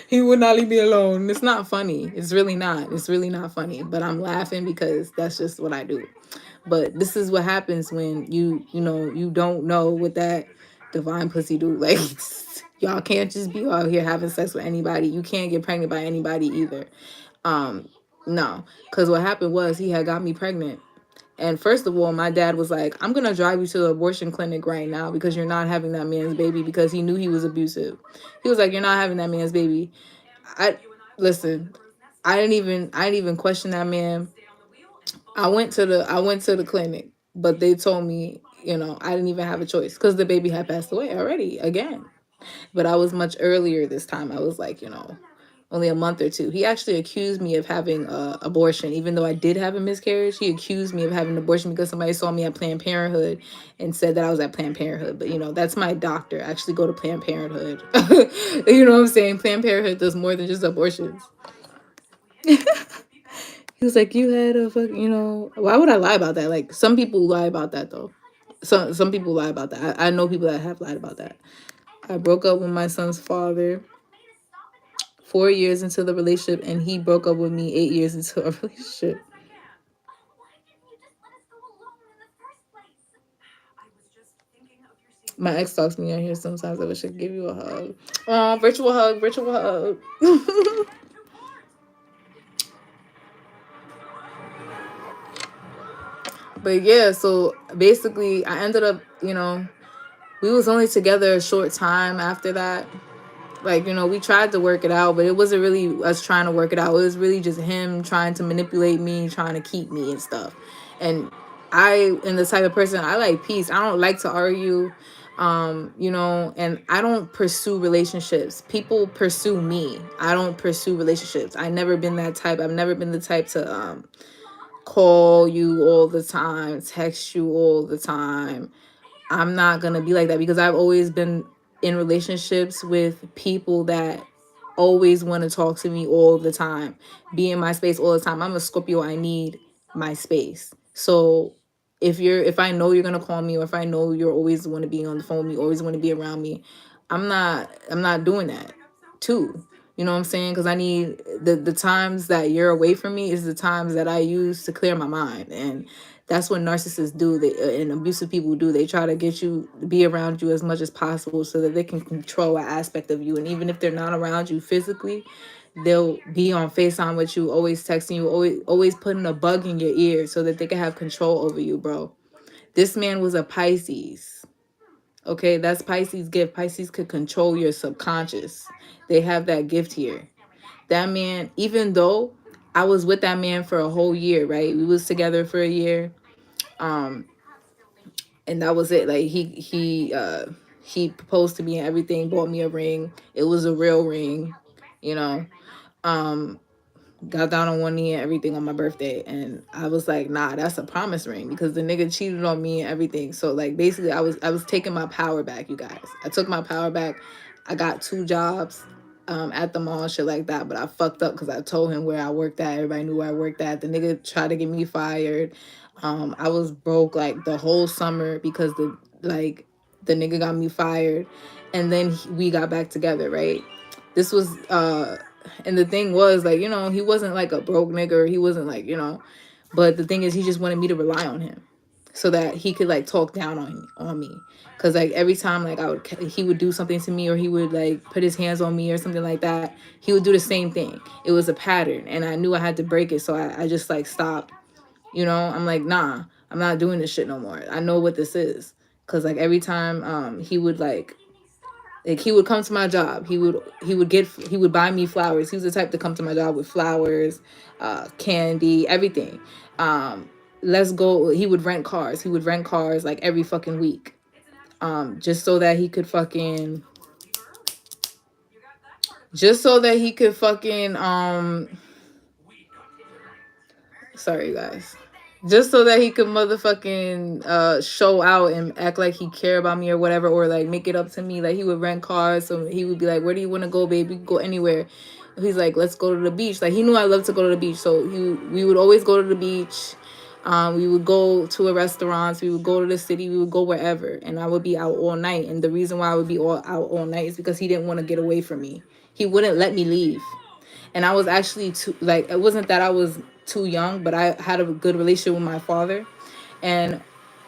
He would not leave me alone. It's not funny. It's really not. It's really not funny. But I'm laughing because that's just what I do. But this is what happens when you don't know what that divine pussy do. Like, y'all can't just be out here having sex with anybody. You can't get pregnant by anybody either. No. Because what happened was he had got me pregnant. And first of all, my dad was like, I'm going to drive you to the abortion clinic right now because you're not having that man's baby, because he knew he was abusive. He was like, you're not having that man's baby. Listen, I didn't even question that man. I went to the clinic, but they told me, I didn't even have a choice because the baby had passed away already again. But I was much earlier this time. I was like, only a month or two. He actually accused me of having abortion, even though I did have a miscarriage. He accused me of having an abortion because somebody saw me at Planned Parenthood and said that I was at Planned Parenthood. But, you know, that's my doctor. I actually go to Planned Parenthood. You know what I'm saying? Planned Parenthood does more than just abortions. He was like, you had a fucking, you know, why would I lie about that? Like, some people lie about that, though. Some people lie about that. I know people that have lied about that. I broke up with my son's father 4 years into the relationship, and he broke up with me 8 years into a relationship. My ex talks to me on here sometimes. I wish I could give you a hug. Oh, virtual hug, virtual hug. But yeah, so basically I ended up, you know, we was only together a short time after that. Like, you know, we tried to work it out, but it wasn't really us trying to work it out. It was really just him trying to manipulate me, trying to keep me and stuff. And I am the type of person, I like peace. I don't like to argue, you know, and I don't pursue relationships. People pursue me. I don't pursue relationships. I never been that type. I've never been the type to call you all the time, text you all the time. I'm not gonna be like that because I've always been in relationships with people that always want to talk to me all the time, be in my space all the time. I'm a Scorpio. I need my space. So if I know you're gonna call me, or if I know you're always want to be on the phone with me, always want to be around me, I'm not doing that too. You know what I'm saying? Because I need the times that you're away from me is the times that I use to clear my mind. And that's what narcissists do. They and abusive people do. They try to get you to be around you as much as possible so that they can control an aspect of you. And even if they're not around you physically, they'll be on FaceTime with you, always texting you, always putting a bug in your ear so that they can have control over you, bro. This man was a Pisces. Okay, that's Pisces' gift. Pisces could control your subconscious. They have that gift here. That man, even though I was with that man for a whole year, right? We was together for a year. Um, and that was it. Like he proposed to me and everything, bought me a ring. It was a real ring, you know. Um, got down on one knee and everything on my birthday, and I was like, nah, that's a promise ring, because the nigga cheated on me and everything. So like basically I was taking my power back, you guys. I took my power back. I got 2 jobs at the mall, shit like that, but I fucked up because I told him where I worked at. Everybody knew where I worked at. The nigga tried to get me fired. I was broke like the whole summer because the nigga got me fired, and then we got back together, right? This was and the thing was, like, you know, he wasn't like a broke nigga. He wasn't like, you know, but the thing is, he just wanted me to rely on him so that he could like talk down on me. Cause like every time like he would do something to me, or he would like put his hands on me or something like that, he would do the same thing. It was a pattern, and I knew I had to break it. So I just like stopped, you know. I'm like, nah, I'm not doing this shit no more. I know what this is. Cause like every time he would like he would come to my job. He would buy me flowers. He was the type to come to my job with flowers, candy, everything. Let's go. He would rent cars. He would rent cars like every fucking week. Just so that he could fucking sorry guys. Just so that he could motherfucking show out and act like he care about me or whatever, or like make it up to me. Like he would rent cars, so he would be like, where do you want to go, baby? Go anywhere. He's like, let's go to the beach. Like he knew I loved to go to the beach, so we would always go to the beach. We would go to a restaurant, we would go to the city, we would go wherever, and I would be out all night. And the reason why I would be out all night is because he didn't want to get away from me. He wouldn't let me leave. And I was actually too, like, it wasn't that I was too young, but I had a good relationship with my father. And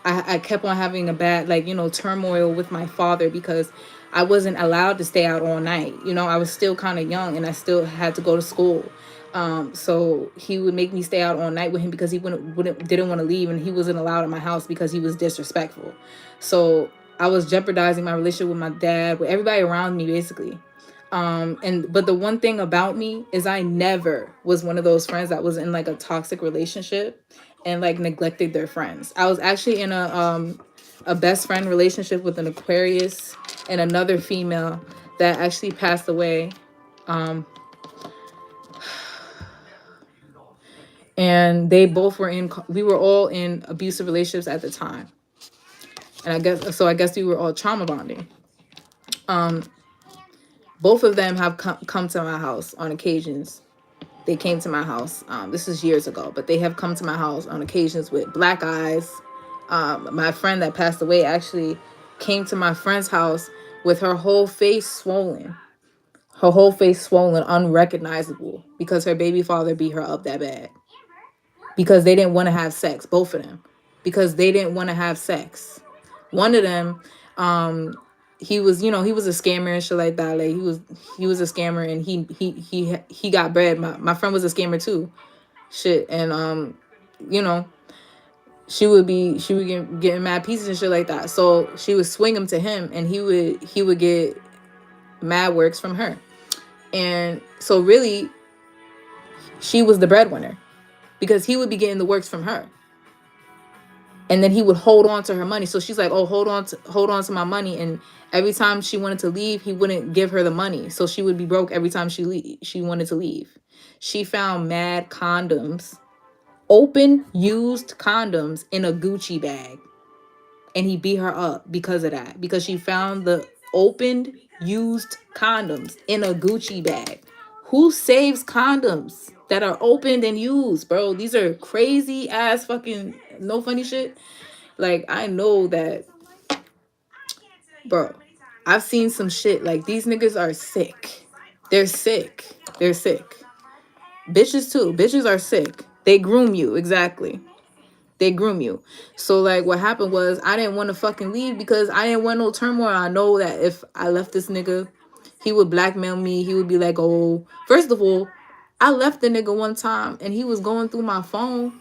I kept on having a bad, like, you know, turmoil with my father because I wasn't allowed to stay out all night. You know, I was still kind of young and I still had to go to school. So he would make me stay out all night with him because he didn't want to leave, and he wasn't allowed in my house because he was disrespectful. So I was jeopardizing my relationship with my dad, with everybody around me, basically. But the one thing about me is I never was one of those friends that was in like a toxic relationship and like neglected their friends. I was actually in a best friend relationship with an Aquarius and another female that actually passed away. and they both were we were all in abusive relationships at the time. And I guess we were all trauma bonding. Both of them have come to my house on occasions. They came to my house. This is years ago, but they have come to my house on occasions with black eyes. My friend that passed away actually came to my friend's house with her whole face swollen. Her whole face swollen, unrecognizable, because her baby father beat her up that bad. Because they didn't want to have sex, both of them. Because they didn't want to have sex. One of them, he was, he was a scammer and shit like that. Like he was a scammer, and he got bread. My friend was a scammer too. Shit. And you know, she would get getting mad pieces and shit like that. So she would swing him to him, and he would get mad works from her. And so really, she was the breadwinner, because he would be getting the works from her. And then he would hold on to her money. So she's like, "Oh, hold on to my money." And every time she wanted to leave, he wouldn't give her the money. So she would be broke every time she wanted to leave. She found mad condoms, open used condoms, in a Gucci bag. And he beat her up because of that. Because she found the opened used condoms in a Gucci bag. Who saves condoms that are opened and used, bro? These are crazy ass fucking, no funny shit. Like, I know that, bro, I've seen some shit. Like, these niggas are sick. They're sick. They're sick. Bitches too. Bitches are sick. They groom you. Exactly. They groom you. So, like, what happened was, I didn't want to fucking leave because I didn't want no turmoil. I know that if I left this nigga, he would blackmail me. He would be like, "Oh, first of all, I left the nigga one time and he was going through my phone."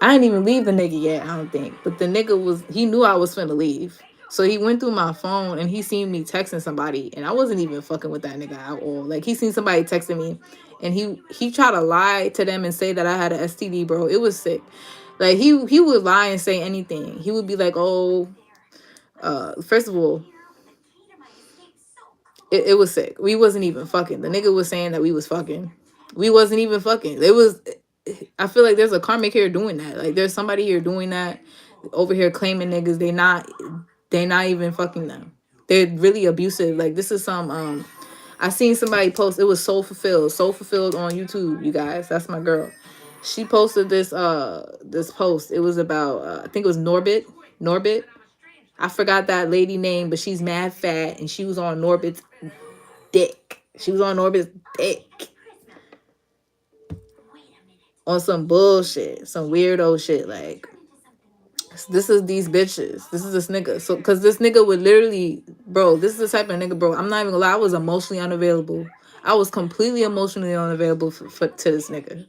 I didn't even leave the nigga yet, I don't think. But the nigga he knew I was finna leave. So he went through my phone and he seen me texting somebody. And I wasn't even fucking with that nigga at all. Like, he seen somebody texting me. And he tried to lie to them and say that I had an STD, bro. It was sick. Like, he would lie and say anything. He would be like, "Oh, first of all, it was sick. We wasn't even fucking. The nigga was saying that we was fucking. We wasn't even fucking. It was, I feel like there's a karmic here doing that. Like, there's somebody here doing that over here claiming niggas. They not even fucking them. They're really abusive. Like, this is some, I seen somebody post, it was Soul Fulfilled on YouTube, you guys. That's my girl. She posted this post. It was about, I think it was Norbit. I forgot that lady name, but she's mad fat, and she was on Norbit's dick. She was on Norbit's dick. On some bullshit. Some weirdo shit. Like, this is these bitches. This is this nigga. So, because this nigga would literally, bro, this is the type of nigga, bro. I'm not even gonna lie. I was emotionally unavailable. I was completely emotionally unavailable to this nigga.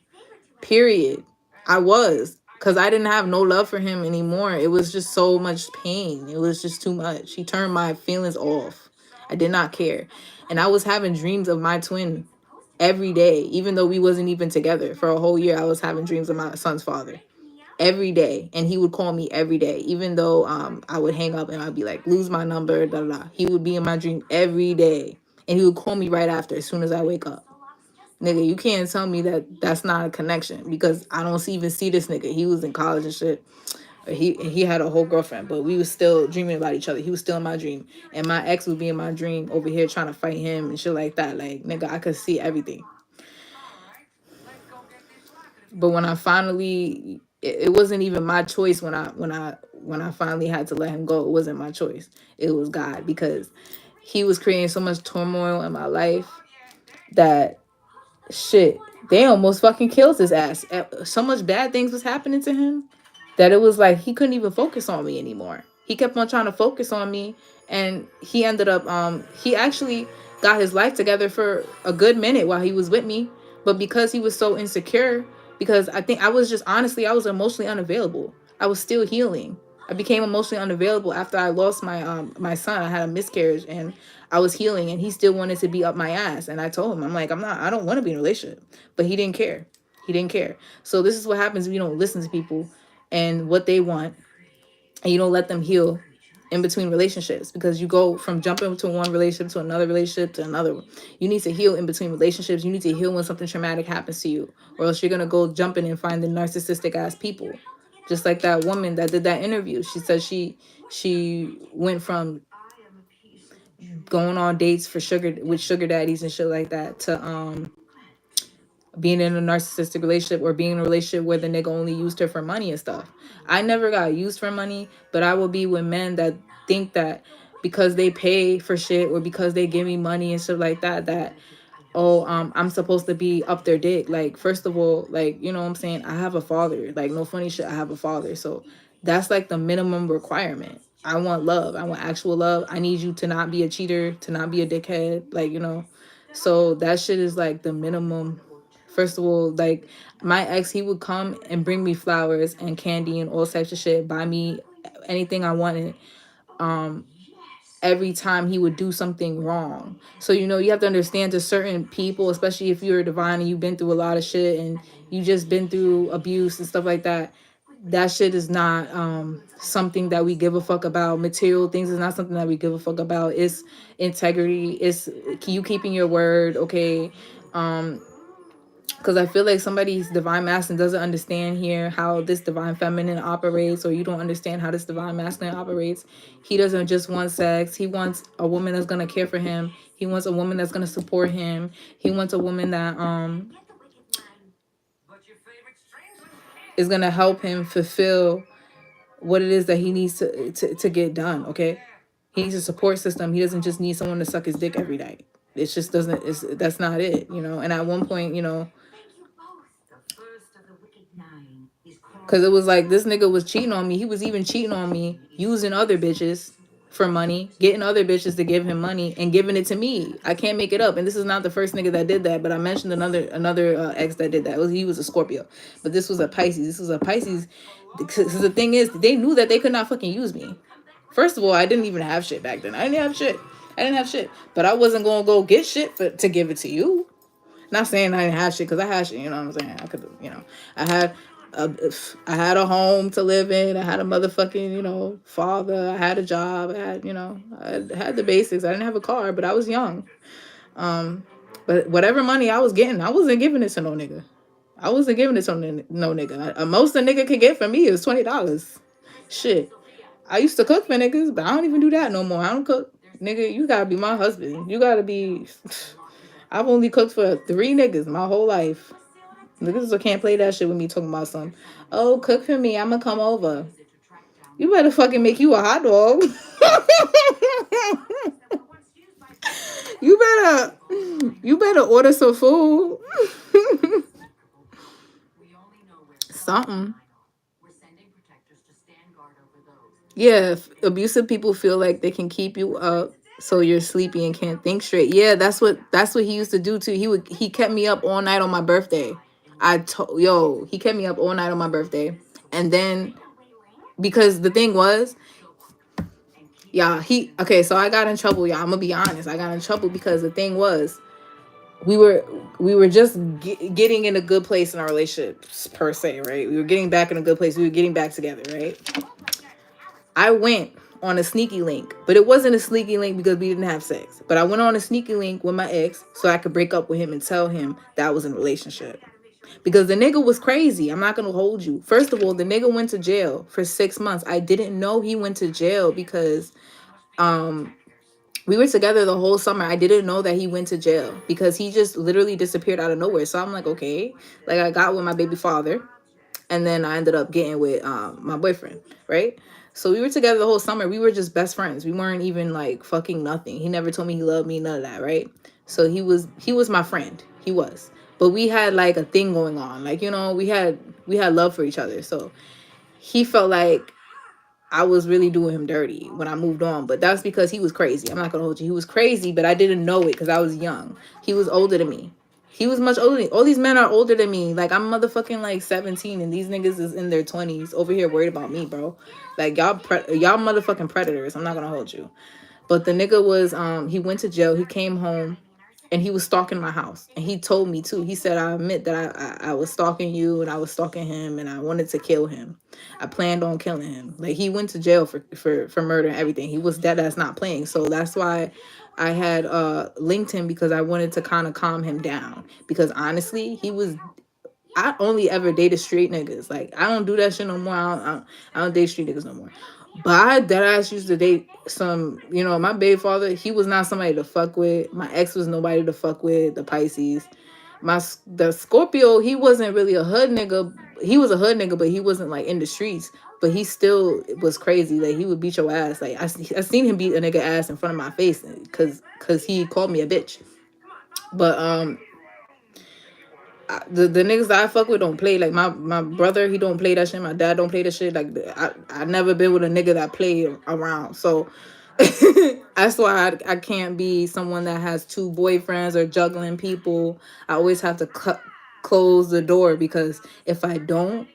Period. I was. Because I didn't have no love for him anymore. It was just so much pain. It was just too much. He turned my feelings off. I did not care. And I was having dreams of my twin every day. Even though we wasn't even together. For a whole year, I was having dreams of my son's father. Every day. And he would call me every day. Even though I would hang up and I'd be like, lose my number, da da da. He would be in my dream every day. And he would call me right after, as soon as I wake up. Nigga, you can't tell me that that's not a connection, because I don't even see this nigga. He was in college and shit. He had a whole girlfriend, but we was still dreaming about each other. He was still in my dream. And my ex would be in my dream over here trying to fight him and shit like that. Like, nigga, I could see everything. But when I finally, it wasn't even my choice when I finally had to let him go. It wasn't my choice. It was God, because he was creating so much turmoil in my life that shit, they almost fucking killed his ass. So much bad things was happening to him that it was like he couldn't even focus on me anymore. He kept on trying to focus on me, and he ended up he actually got his life together for a good minute while he was with me. But because he was so insecure, because I think I was just, honestly, I was emotionally unavailable. I was still healing. I became emotionally unavailable after I lost my son. I had a miscarriage, and I was healing, and he still wanted to be up my ass. And I told him, I'm like, I don't want to be in a relationship. But he didn't care. He didn't care. So this is what happens when you don't listen to people and what they want, and you don't let them heal. in between relationships, because you go from jumping to one relationship to another relationship to another one. You need to heal in between relationships. You need to heal when something traumatic happens to you, or else you're gonna go jumping and find the narcissistic ass people. Just like that woman that did that interview. She said she went from going on dates for sugar daddies and shit like that to being in a narcissistic relationship, or being in a relationship where the nigga only used her for money and stuff. I never got used for money, but I will be with men that think that because they pay for shit, or because they give me money and stuff like that, that oh, I'm supposed to be up their dick. Like, first of all, like, you know what I'm saying? I have a father. Like, no funny shit, I have a father. So that's like the minimum requirement. I want love. I want actual love. I need you to not be a cheater, to not be a dickhead. Like, you know. So that shit is like the minimum. First of all, like, my ex, he would come and bring me flowers and candy and all types of shit, buy me anything I wanted. Every time he would do something wrong. So, you know, you have to understand, to certain people, especially if you're divine and you've been through a lot of shit and you just been through abuse and stuff like that, that shit is not something that we give a fuck about. Material things is not something that we give a fuck about. It's integrity. It's you keeping your word, okay? Because I feel like somebody's divine masculine doesn't understand here how this divine feminine operates, or you don't understand how this divine masculine operates. He doesn't just want sex. He wants a woman that's gonna care for him. He wants a woman that's gonna support him. He wants a woman that is gonna help him fulfill what it is that he needs to get done. Okay, he needs a support system. He doesn't just need someone to suck his dick every night. It just doesn't. That's not it. You know. And at one point, you know, because it was like this nigga was cheating on me. He was even cheating on me using other bitches for money, getting other bitches to give him money and giving it to me. I can't make it up. And this is not the first nigga that did that, but I mentioned another ex that did that. He was a Scorpio, but this was a Pisces. This was a Pisces. Because the thing is, they knew that they could not fucking use me. First of all, I didn't even have shit back then. I didn't have shit. But I wasn't gonna go get shit to give it to you. Not saying I didn't have shit, because I had shit. You know what I'm saying? I could, you know, I had I had a home to live in. I had a motherfucking, you know, father. I had a job. I had, you know, I had the basics. I didn't have a car, but I was young. But whatever money I was getting, I wasn't giving it to no nigga. I wasn't giving it to no nigga. Most a nigga could get from me is $20. Shit. I used to cook for niggas, but I don't even do that no more. I don't cook. Nigga, you gotta be my husband. You gotta be. I've only cooked for 3 niggas my whole life. Niggas can't play that shit with me talking about some, oh, cook for me, I'ma come over. You better fucking make you a hot dog. you better order some food. Something. Yeah, abusive people feel like they can keep you up so you're sleepy and can't think straight. Yeah, that's what he used to do too. He kept me up all night on my birthday. He kept me up all night on my birthday. And then because the thing was, yeah, so I got in trouble, y'all. I'm gonna be honest. I got in trouble because the thing was, we were just getting in a good place in our relationship per se, right? We were getting back in a good place. We were getting back together, right? I went on a sneaky link, but it wasn't a sneaky link because we didn't have sex. But I went on a sneaky link with my ex so I could break up with him and tell him that I was in a relationship. Because the nigga was crazy. I'm not gonna hold you. First of all, the nigga went to jail for 6 months. I didn't know he went to jail because we were together the whole summer. I didn't know that he went to jail because he just literally disappeared out of nowhere. So I'm like, okay. Like, I got with my baby father, and then I ended up getting with my boyfriend, right? So we were together the whole summer. We were just best friends. We weren't even like fucking nothing. He never told me he loved me, none of that, right? So he was my friend. He was. But we had like a thing going on. Like, you know, we had love for each other. So he felt like I was really doing him dirty when I moved on. But that's because he was crazy. I'm not gonna hold you. He was crazy, but I didn't know it because I was young. He was older than me. He was much older than me. All these men are older than me. Like, I'm motherfucking like 17 and these niggas is in their 20s over here worried about me, bro. Like, y'all motherfucking predators. I'm not gonna hold you. But the nigga was he went to jail. He came home and he was stalking my house. And he told me too. He said, I admit that I was stalking you and I was stalking him and I wanted to kill him. I planned on killing him. Like, he went to jail for murder and everything. He was dead ass not playing. So that's why I had linked him, because I wanted to kind of calm him down. Because honestly, I only ever dated straight niggas. Like, I don't do that shit no more. I don't date street niggas no more. But I dead ass used to date some, my baby father, he was not somebody to fuck with. My ex was nobody to fuck with, the Pisces. The Scorpio, he wasn't really a hood nigga. He was a hood nigga, but he wasn't like in the streets. But he still was crazy. Like, he would beat your ass. Like, I seen him beat a nigga ass in front of my face because he called me a bitch. But the niggas that I fuck with don't play. Like, my brother, he don't play that shit. My dad don't play that shit. Like, I never been with a nigga that played around. So that's why I can't be someone that has two boyfriends or juggling people. I always have to close the door, because if I don't,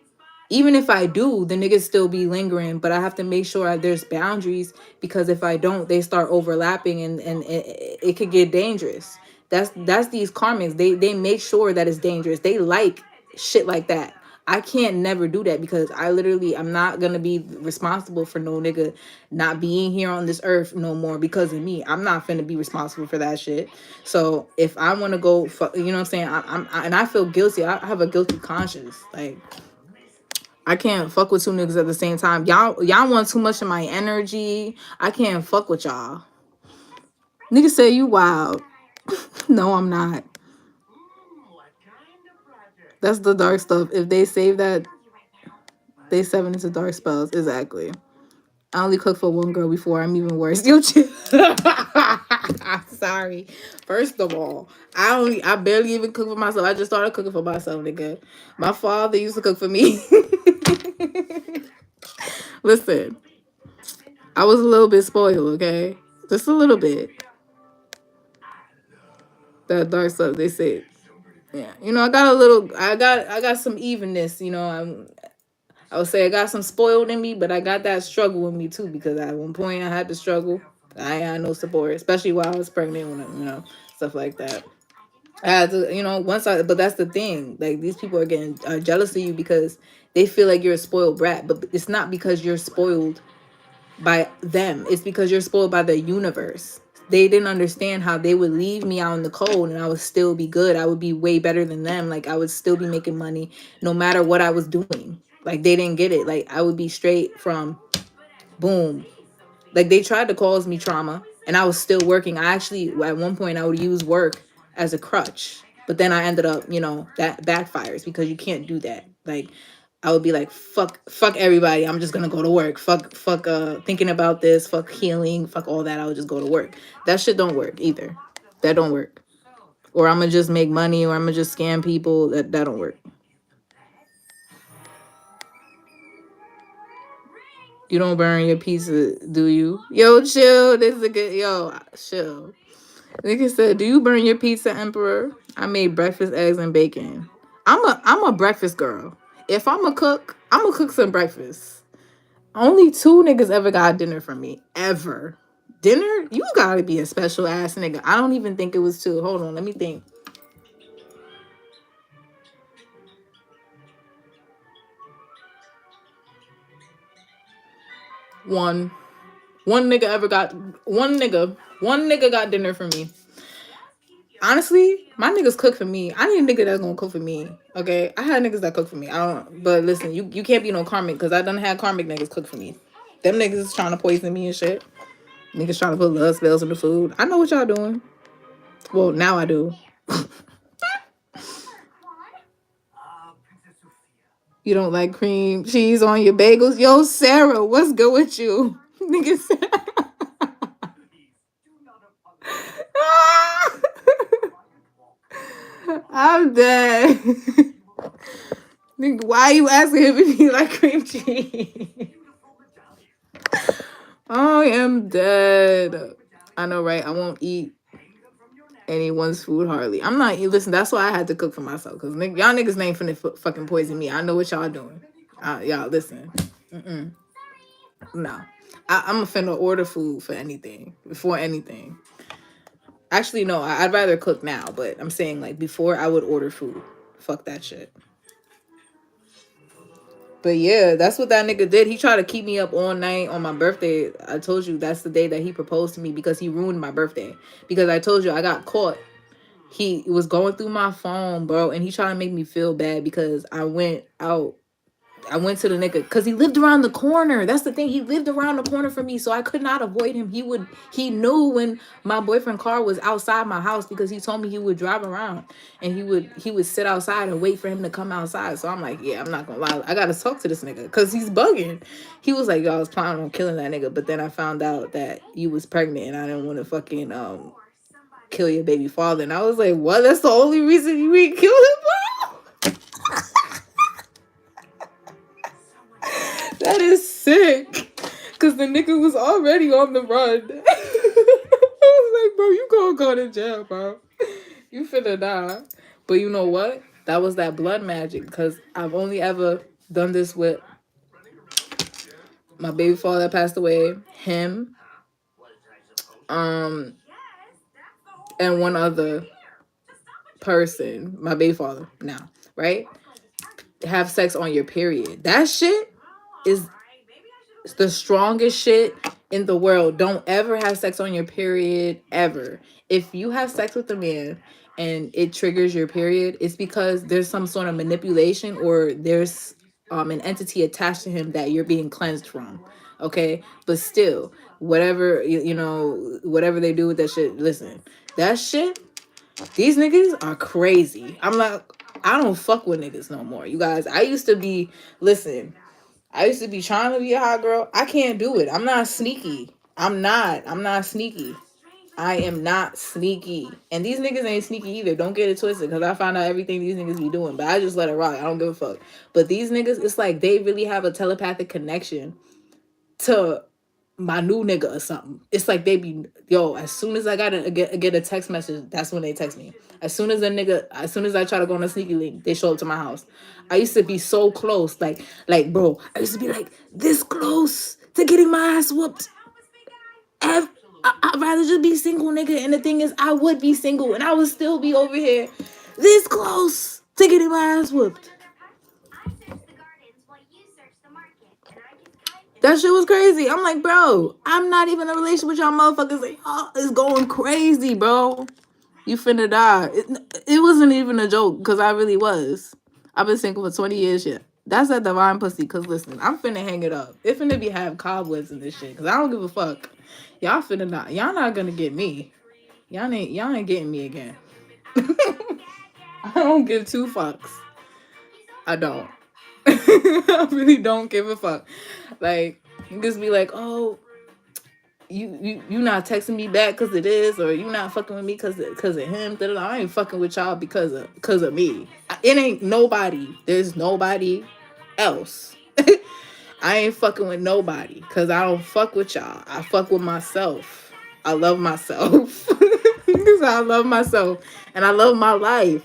even if I do, the niggas still be lingering. But I have to make sure there's boundaries, because if I don't, they start overlapping, and it could get dangerous. That's these karmics. They make sure that it's dangerous. They like shit like that. I can't never do that, because I'm not gonna be responsible for no nigga not being here on this earth no more because of me. I'm not finna be responsible for that shit. So if I want to go, you know what I'm saying? And I feel guilty. I have a guilty conscience. Like, I can't fuck with two niggas at the same time. Y'all want too much of my energy. I can't fuck with y'all. Niggas say you wild. No, I'm not. That's the dark stuff. If they save that, they 7 into dark spells. Exactly. I only cook for one girl before. I'm even worse. Yo, chill. Sorry. First of all, I barely even cook for myself. I just started cooking for myself, nigga. My father used to cook for me. Listen, I was a little bit spoiled, okay? Just a little bit. That dark stuff, they say. Yeah. I got some evenness, I would say I got some spoiled in me, but I got that struggle in me too, because at one point I had to struggle. I had no support, especially while I was pregnant, stuff like that. I had to, but that's the thing. Like, these people are getting jealous of you because they feel like you're a spoiled brat, but it's not because you're spoiled by them. It's because you're spoiled by the universe. They didn't understand how they would leave me out in the cold and I would still be good. I would be way better than them. Like, I would still be making money no matter what I was doing. Like, they didn't get it. Like, I would be straight from boom. Like, they tried to cause me trauma and I was still working. I actually, at one point, I would use work as a crutch. But then I ended up, that backfires, because you can't do that. Like, I would be like, fuck everybody. I'm just gonna go to work. Fuck, thinking about this. Fuck healing. Fuck all that. I would just go to work. That shit don't work either. That don't work. Or I'm gonna just make money, or I'm gonna just scam people. That don't work. You don't burn your pizza, do you? Yo, chill. This is a good. Yo, chill. Nigga said, "Do you burn your pizza, Emperor?" I made breakfast, eggs, and bacon. I'm a breakfast girl. If I'm a cook, I'm gonna cook some breakfast. Only 2 niggas ever got dinner from me. Ever. Dinner? You gotta be a special ass nigga. I don't even think it was 2. Hold on, let me think. One nigga ever got one nigga got dinner from me. Honestly, my niggas cook for me. I need a nigga that's gonna cook for me. Okay, I had niggas that cook for me. I don't. But listen, you can't be no karmic, because I done had karmic niggas cook for me. Them niggas is trying to poison me and shit. Niggas trying to put love spells in the food. I know what y'all doing. Well, now I do. You don't like cream cheese on your bagels? Yo, Sarah, what's good with you? Niggas. I'm dead. Why are you asking him if he like cream cheese? I am dead. I know, right? I won't eat anyone's food hardly. I'm not. Listen, that's why I had to cook for myself, because y'all niggas ain't finna fucking poison me. I know what y'all doing. Y'all listen. No, I'm finna order food for anything, before anything. Actually, no, I'd rather cook now, but I'm saying like before I would order food. Fuck that shit. But yeah, that's what that nigga did. He tried to keep me up all night on my birthday. I told you that's the day that he proposed to me because he ruined my birthday. Because I told you I got caught. He was going through my phone, bro, and he tried to make me feel bad because I went out. I went to the nigga because he lived around the corner. That's the thing. He lived around the corner from me, so I could not avoid him. He knew when my boyfriend car was outside my house because he told me he would drive around and he would sit outside and wait for him to come outside. So I'm like, yeah, I'm not gonna lie. I gotta talk to this nigga because he's bugging. He was like, yo, I was planning on killing that nigga, but then I found out that you was pregnant and I didn't want to fucking kill your baby father. And I was like, what? That's the only reason you ain't kill him, bro? That is sick. Cause the nigga was already on the run. I was like, bro, you gonna go to jail, bro. You finna die. But you know what? That was that blood magic. Cause I've only ever done this with my baby father that passed away, him, and one other person, my baby father now, right? Have sex on your period. That shit is the strongest shit in the world. Don't ever have sex on your period ever. If you have sex with a man and it triggers your period, it's because there's some sort of manipulation or there's an entity attached to him that you're being cleansed from. Okay, but still, whatever you know, whatever they do with that shit, listen, that shit. These niggas are crazy. I'm like, I don't fuck with niggas no more. You guys, I used to be. Listen, I used to be trying to be a hot girl. I can't do it. I'm not sneaky. I'm not sneaky. I am not sneaky. And these niggas ain't sneaky either. Don't get it twisted. Because I found out everything these niggas be doing. But I just let it rock. I don't give a fuck. But these niggas, it's like they really have a telepathic connection to my new nigga or something. It's like they be, yo, as soon as I get a text message, that's when they text me. As soon as I try to go on a sneaky link, they show up to my house. I used to be so close, like bro, I used to be like this close to getting my ass whooped. I'd rather just be single, nigga. And the thing is, I would be single and I would still be over here this close to getting my ass whooped. That shit was crazy. I'm like, bro, I'm not even in a relationship with y'all motherfuckers. Like, y'all is going crazy, bro. You finna die. It wasn't even a joke, because I really was. I've been single for 20 years, shit. That's that divine pussy, because listen, I'm finna hang it up. It finna be have cobwebs in this shit, because I don't give a fuck. Y'all finna not. Y'all not gonna get me. Y'all ain't getting me again. I don't give two fucks. I don't. I really don't give a fuck. Like, you just be like, oh, you not texting me back because it is, or you not fucking with me because of him. I ain't fucking with y'all because of me. It ain't nobody. There's nobody else. I ain't fucking with nobody because I don't fuck with y'all. I fuck with myself. I love myself. Because I love myself and I love my life.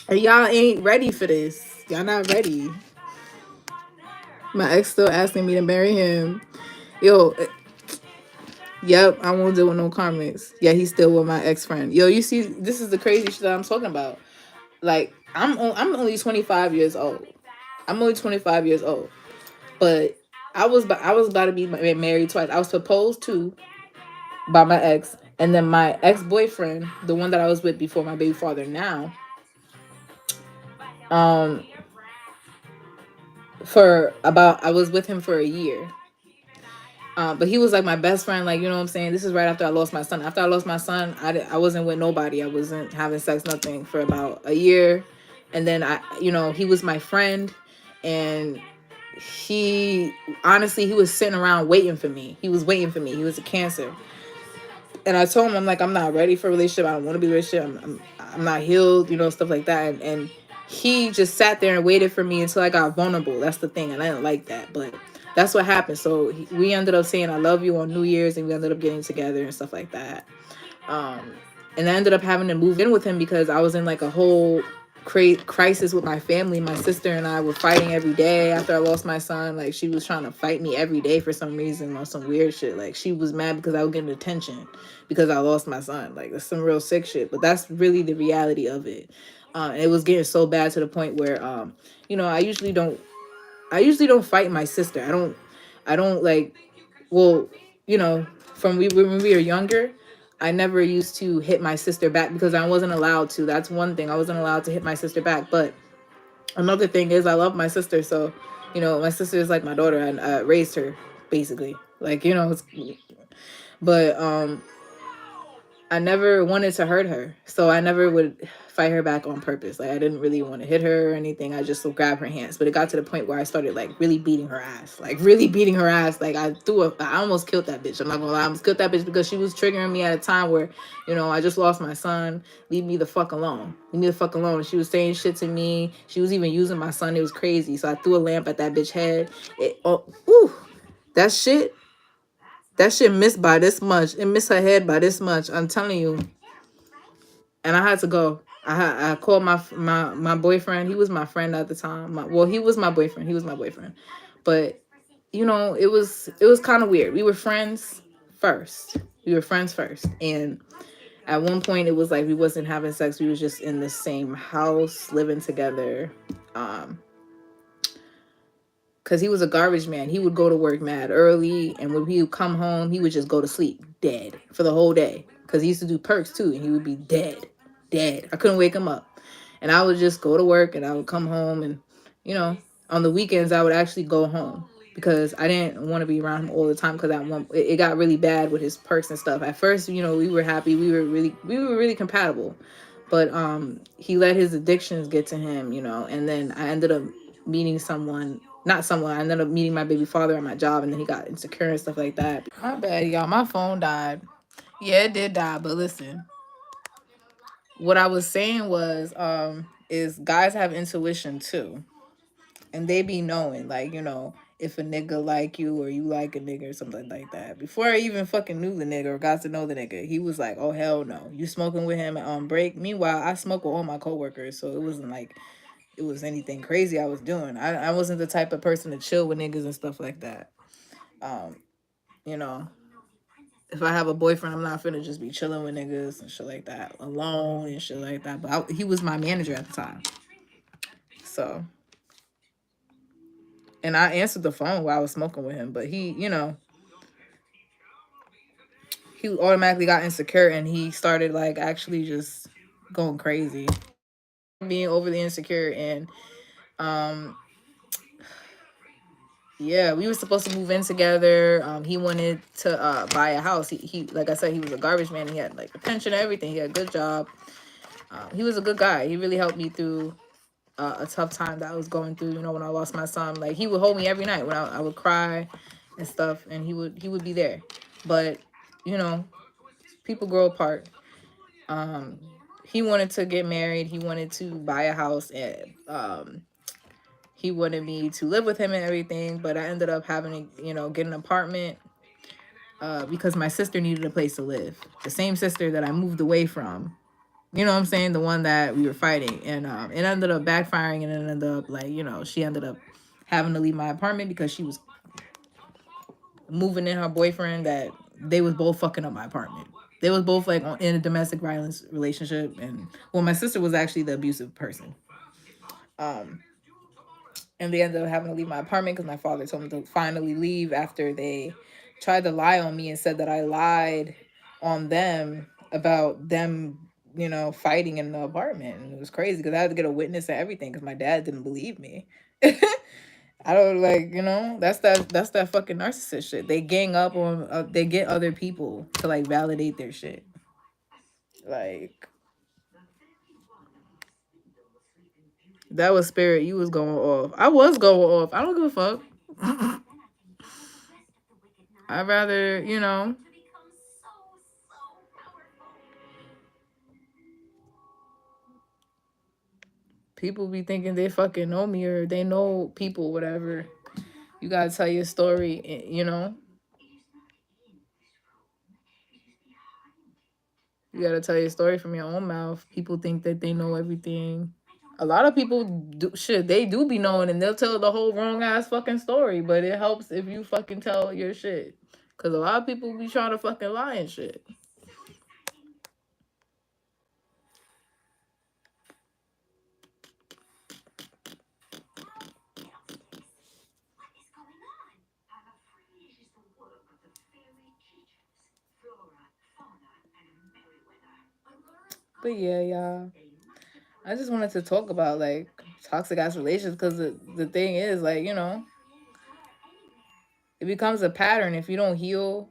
And y'all ain't ready for this. Y'all not ready. My ex still asking me to marry him. Yo, yep, I won't deal with no comments. Yeah, he's still with my ex-friend. Yo, you see, this is the crazy shit that I'm talking about. Like, I'm only 25 years old. I'm only 25 years old. But I was about to be married twice. I was proposed to by my ex, and then my ex-boyfriend, the one that I was with before my baby father now, I was with him for a year. But he was like my best friend, like, you know what I'm saying? This is right after I lost my son. After I lost my son, I wasn't with nobody. I wasn't having sex, nothing, for about a year. And then he was my friend, and he was sitting around waiting for me. He was waiting for me. He was a Cancer. And I told him, I'm like, I'm not ready for a relationship. I don't want to be in a relationship. I'm not healed, stuff like that. And he just sat there and waited for me until I got vulnerable. That's the thing. And I didn't like that. But that's what happened. So we ended up saying I love you on New Year's, and we ended up getting together and stuff like that. And I ended up having to move in with him because I was in like a whole crisis with my family. My sister and I were fighting every day after I lost my son. Like, she was trying to fight me every day for some reason on some weird shit. Like, she was mad because I was getting attention because I lost my son. Like, that's some real sick shit. But that's really the reality of it. It was getting so bad to the point where, you know, I usually don't fight my sister. I don't like, well, you know, from when we were younger, I never used to hit my sister back because I wasn't allowed to. That's one thing. I wasn't allowed to hit my sister back. But another thing is I love my sister. So, you know, my sister is like my daughter, and I raised her basically. Like, you know, but I never wanted to hurt her, so I never would fight her back on purpose. Like, I didn't really want to hit her or anything. I just would grab her hands. But it got to the point where I started like really beating her ass, like really beating her ass. Like, I almost killed that bitch. I'm not gonna lie, I almost killed that bitch because she was triggering me at a time where, you know, I just lost my son. Leave me the fuck alone. Leave me the fuck alone. She was saying shit to me. She was even using my son. It was crazy. So I threw a lamp at that bitch head. That shit. That shit missed by this much. It missed her head by this much. I'm telling you. And I had to go. I called my boyfriend. He was my friend at the time. He was my boyfriend. He was my boyfriend. But you know, it was kind of weird. We were friends first. We were friends first, and at one point it was like we wasn't having sex. We was just in the same house, living together. Because he was a garbage man. He would go to work mad early, and when he would come home, he would just go to sleep dead for the whole day. Because he used to do perks too, and he would be dead, dead. I couldn't wake him up. And I would just go to work, and I would come home, and, you know, on the weekends, I would actually go home because I didn't want to be around him all the time because it got really bad with his perks and stuff. At first, you know, we were happy. We were really compatible. But he let his addictions get to him, you know, and then I ended up meeting someone, not someone, I ended up meeting my baby father at my job, and then he got insecure and stuff like that. My bad, y'all. My phone died. Yeah, it did die, but listen. What I was saying was, is guys have intuition too. And they be knowing, like, you know, if a nigga like you or you like a nigga or something like that. Before I even fucking knew the nigga or got to know the nigga, he was like, oh, hell no. You smoking with him on break? Meanwhile, I smoke with all my coworkers, so it wasn't like it was anything crazy I was doing. I wasn't the type of person to chill with niggas and stuff like that. Um, you know, if I have a boyfriend, I'm not finna just be chilling with niggas and shit like that, alone and shit like that. But he was my manager at the time. So, and I answered the phone while I was smoking with him, but he, you know, he automatically got insecure and he started like actually just going crazy, being overly insecure. And um yeah, we were supposed to move in together. He wanted to buy a house. He like I said, he was a garbage man. He had like a pension and everything. He had a good job. He was a good guy. He really helped me through a tough time that I was going through. You know, when I lost my son, like he would hold me every night when I would cry and stuff, and he would be there. But you know, people grow apart. Um, he wanted to get married. He wanted to buy a house, and he wanted me to live with him and everything. But I ended up having to, you know, get an apartment because my sister needed a place to live. The same sister that I moved away from. You know what I'm saying? The one that we were fighting. And it ended up backfiring, and it ended up like, you know, she ended up having to leave my apartment because she was moving in her boyfriend that they was both fucking up my apartment. They was both like in a domestic violence relationship, and well, my sister was actually the abusive person. Um, and they ended up having to leave my apartment because my father told them to finally leave after they tried to lie on me and said that I lied on them about them, you know, fighting in the apartment. And it was crazy because I had to get a witness and everything because my dad didn't believe me. I don't like, you know, that's that fucking narcissist shit. They gang up on, they get other people to like validate their shit. Like, that was spirit. You was going off. I was going off. I don't give a fuck. I'd rather, you know, people be thinking they fucking know me or they know people, whatever. You gotta tell your story, you know. You gotta tell your story from your own mouth. People think that they know everything. A lot of people do shit. They do be knowing, and they'll tell the whole wrong ass fucking story. But it helps if you fucking tell your shit, cause a lot of people be trying to fucking lie and shit. But yeah, y'all. I just wanted to talk about like toxic ass relations, because the thing is, like, it becomes a pattern if you don't heal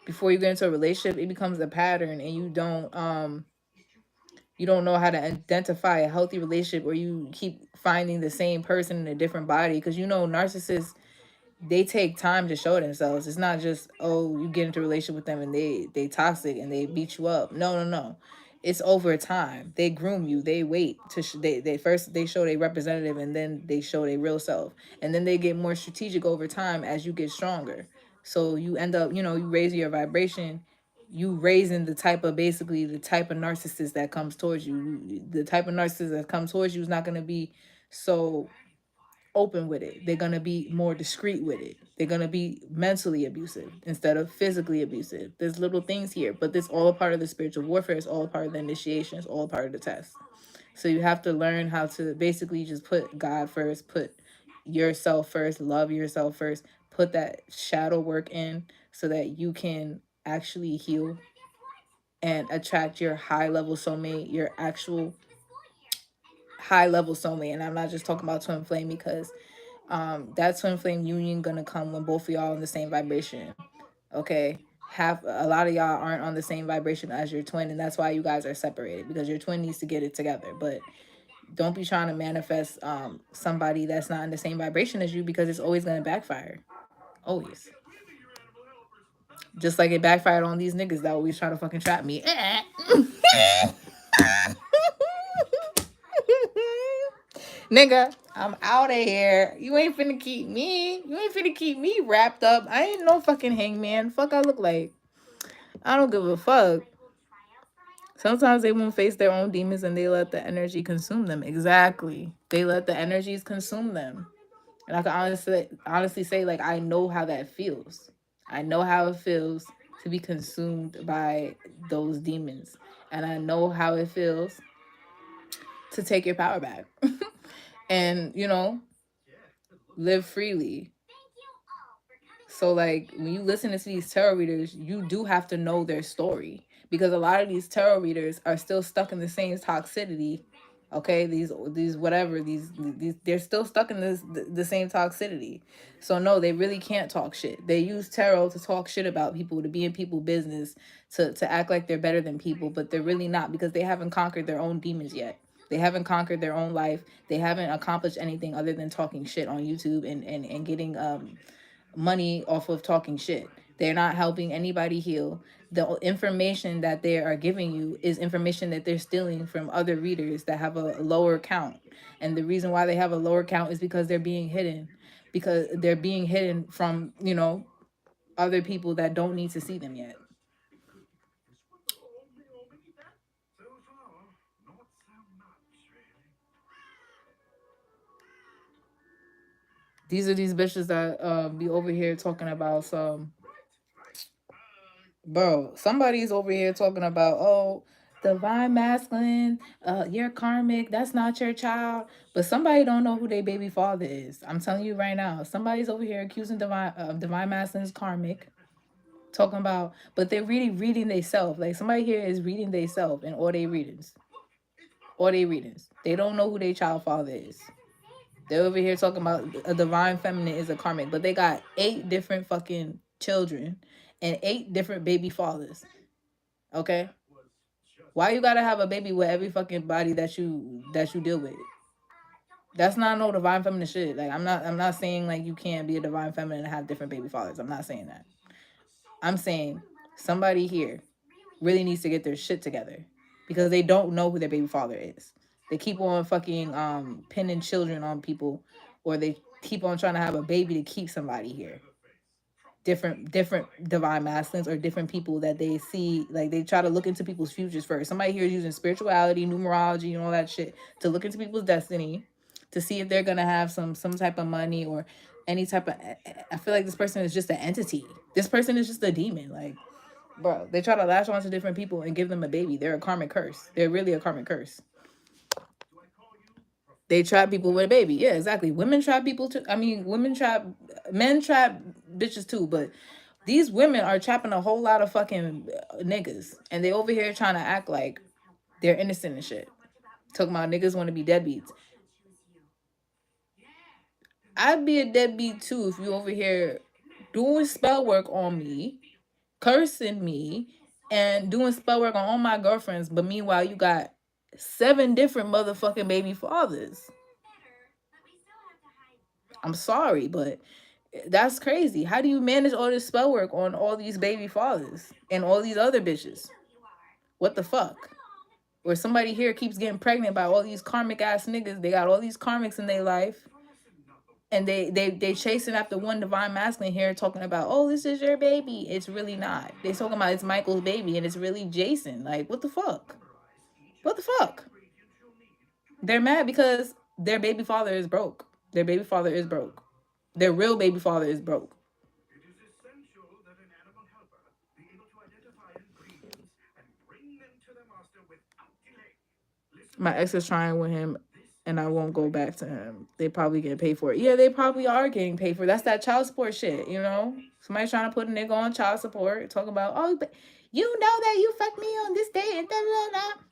before you get into a relationship. It becomes a pattern, and you don't know how to identify a healthy relationship, or you keep finding the same person in a different body, because narcissists, they take time to show themselves. It's not just, oh, you get into a relationship with them and they toxic and they beat you up. No, no, no. It's over time. They groom you. They wait to they first they show their representative, and then they show their real self, and then they get more strategic over time as you get stronger. So you end up, you raise your vibration. You raising the type of narcissist that comes towards you. The type of narcissist that comes towards you is not going to be so open with it. They're going to be more discreet with it. They're going to be mentally abusive instead of physically abusive. There's little things here, but this all a part of the spiritual warfare. It's all a part of the initiation. It's all a part of the test. So you have to learn how to basically just put God first, put yourself first, love yourself first, put that shadow work in so that you can actually heal and attract your high level soulmate, your actual high level soulmate. And I'm not just talking about twin flame, because that twin flame union gonna come when both of y'all on the same vibration. Okay, half a lot of y'all aren't on the same vibration as your twin, and that's why you guys are separated, because your twin needs to get it together. But don't be trying to manifest somebody that's not in the same vibration as you, because it's always gonna backfire. Always. Just like it backfired on these niggas that always try to fucking trap me. Nigga, I'm out of here. You ain't finna keep me. You ain't finna keep me wrapped up. I ain't no fucking hangman. Fuck I look like. I don't give a fuck. Sometimes they won't face their own demons, and they let the energy consume them. Exactly. They let the energies consume them. And I can honestly say, like, I know how that feels. I know how it feels to be consumed by those demons. And I know how it feels to take your power back. And, live freely. So, like, when you listen to these tarot readers, you do have to know their story, because a lot of these tarot readers are still stuck in the same toxicity. Okay, these whatever these they're still stuck in the same toxicity. So no, they really can't talk shit. They use tarot to talk shit about people, to be in people business, to act like they're better than people, but they're really not, because they haven't conquered their own demons yet. They haven't conquered their own life. They haven't accomplished anything other than talking shit on YouTube and getting money off of talking shit. They're not helping anybody heal. The information that they are giving you is information that they're stealing from other readers that have a lower count. And the reason why they have a lower count is because they're being hidden. Because they're being hidden from, other people that don't need to see them yet. These are these bitches that be over here talking about some. Bro, somebody's over here talking about, oh, divine masculine, you're karmic, that's not your child. But somebody don't know who their baby father is. I'm telling you right now. Somebody's over here accusing divine masculine's karmic. Talking about, but they're really reading they self. Like, somebody here is reading they self in all their readings. All their readings. They don't know who their child father is. They're over here talking about a divine feminine is a karmic, but they got 8 different fucking children and 8 different baby fathers. Okay? Why you gotta have a baby with every fucking body that you deal with? That's not no divine feminine shit. Like, I'm not saying like you can't be a divine feminine and have different baby fathers. I'm not saying that. I'm saying somebody here really needs to get their shit together, because they don't know who their baby father is. They keep on fucking pinning children on people, or they keep on trying to have a baby to keep somebody here. different divine masculines or different people that they see. Like they try to look into people's futures first. Somebody here is using spirituality, numerology, and all that shit to look into people's destiny, to see if they're gonna have some type of money or any type of. I feel like this person is just an entity. This person is just a demon. Like, bro, they try to latch on to different people and give them a baby. They're a karmic curse. They're really a karmic curse. They trap people with a baby. Yeah, exactly. Women trap people too. I mean, women trap, men trap bitches too. But these women are trapping a whole lot of fucking niggas, and they over here trying to act like they're innocent and shit. Talking about niggas want to be deadbeats. I'd be a deadbeat too if you over here doing spell work on me, cursing me, and doing spell work on all my girlfriends. But meanwhile, you got 7 different motherfucking baby fathers. I'm sorry, but that's crazy. How do you manage all this spell work on all these baby fathers and all these other bitches? What the fuck? Or somebody here keeps getting pregnant by all these karmic ass niggas. They got all these karmics in their life. And they chasing after one divine masculine here talking about, oh, this is your baby. It's really not. They talking about it's Michael's baby and it's really Jason. Like, what the fuck? What the fuck? They're mad because their baby father is broke. Their baby father is broke. Their real baby father is broke. My ex is trying with him and I won't go back to him. They probably get paid for it. Yeah, they probably are getting paid for it. That's that child support shit, you know? Somebody's trying to put a nigga on child support, talking about, oh, but you know that you fucked me on this day and da da da.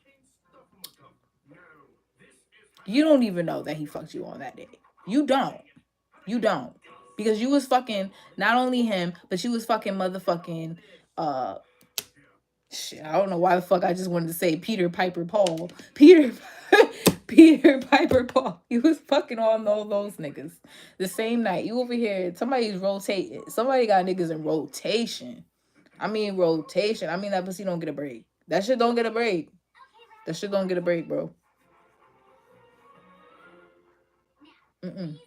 You don't even know that he fucked you on that day. You don't. You don't. Because you was fucking not only him, but you was fucking motherfucking shit. I don't know why the fuck I just wanted to say Peter Piper Paul. Peter Piper Paul. You was fucking all those niggas. The same night. You over here, somebody's rotating. Somebody got niggas in rotation. I mean rotation. I mean that pussy don't get a break. That shit don't get a break. That shit don't get a break, bro. Mm-mm.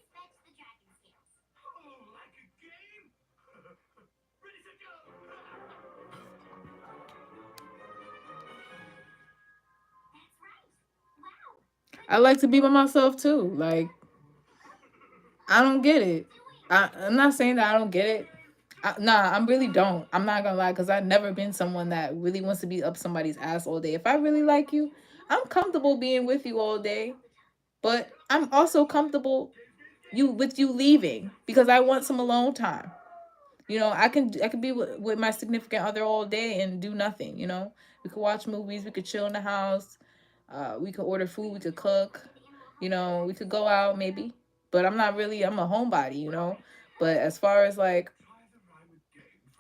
I like to be by myself too. Like, I don't get it. I'm not saying that I don't get it. Nah, I really don't. I'm not gonna lie, because I've never been someone that really wants to be up somebody's ass all day. If I really like you, I'm comfortable being with you all day. But I'm also comfortable with you leaving because I want some alone time. You know, I can be with my significant other all day and do nothing. You know, we could watch movies, we could chill in the house, we could order food, we could cook. You know, we could go out maybe. But I'm not really. I'm a homebody. You know. But as far as like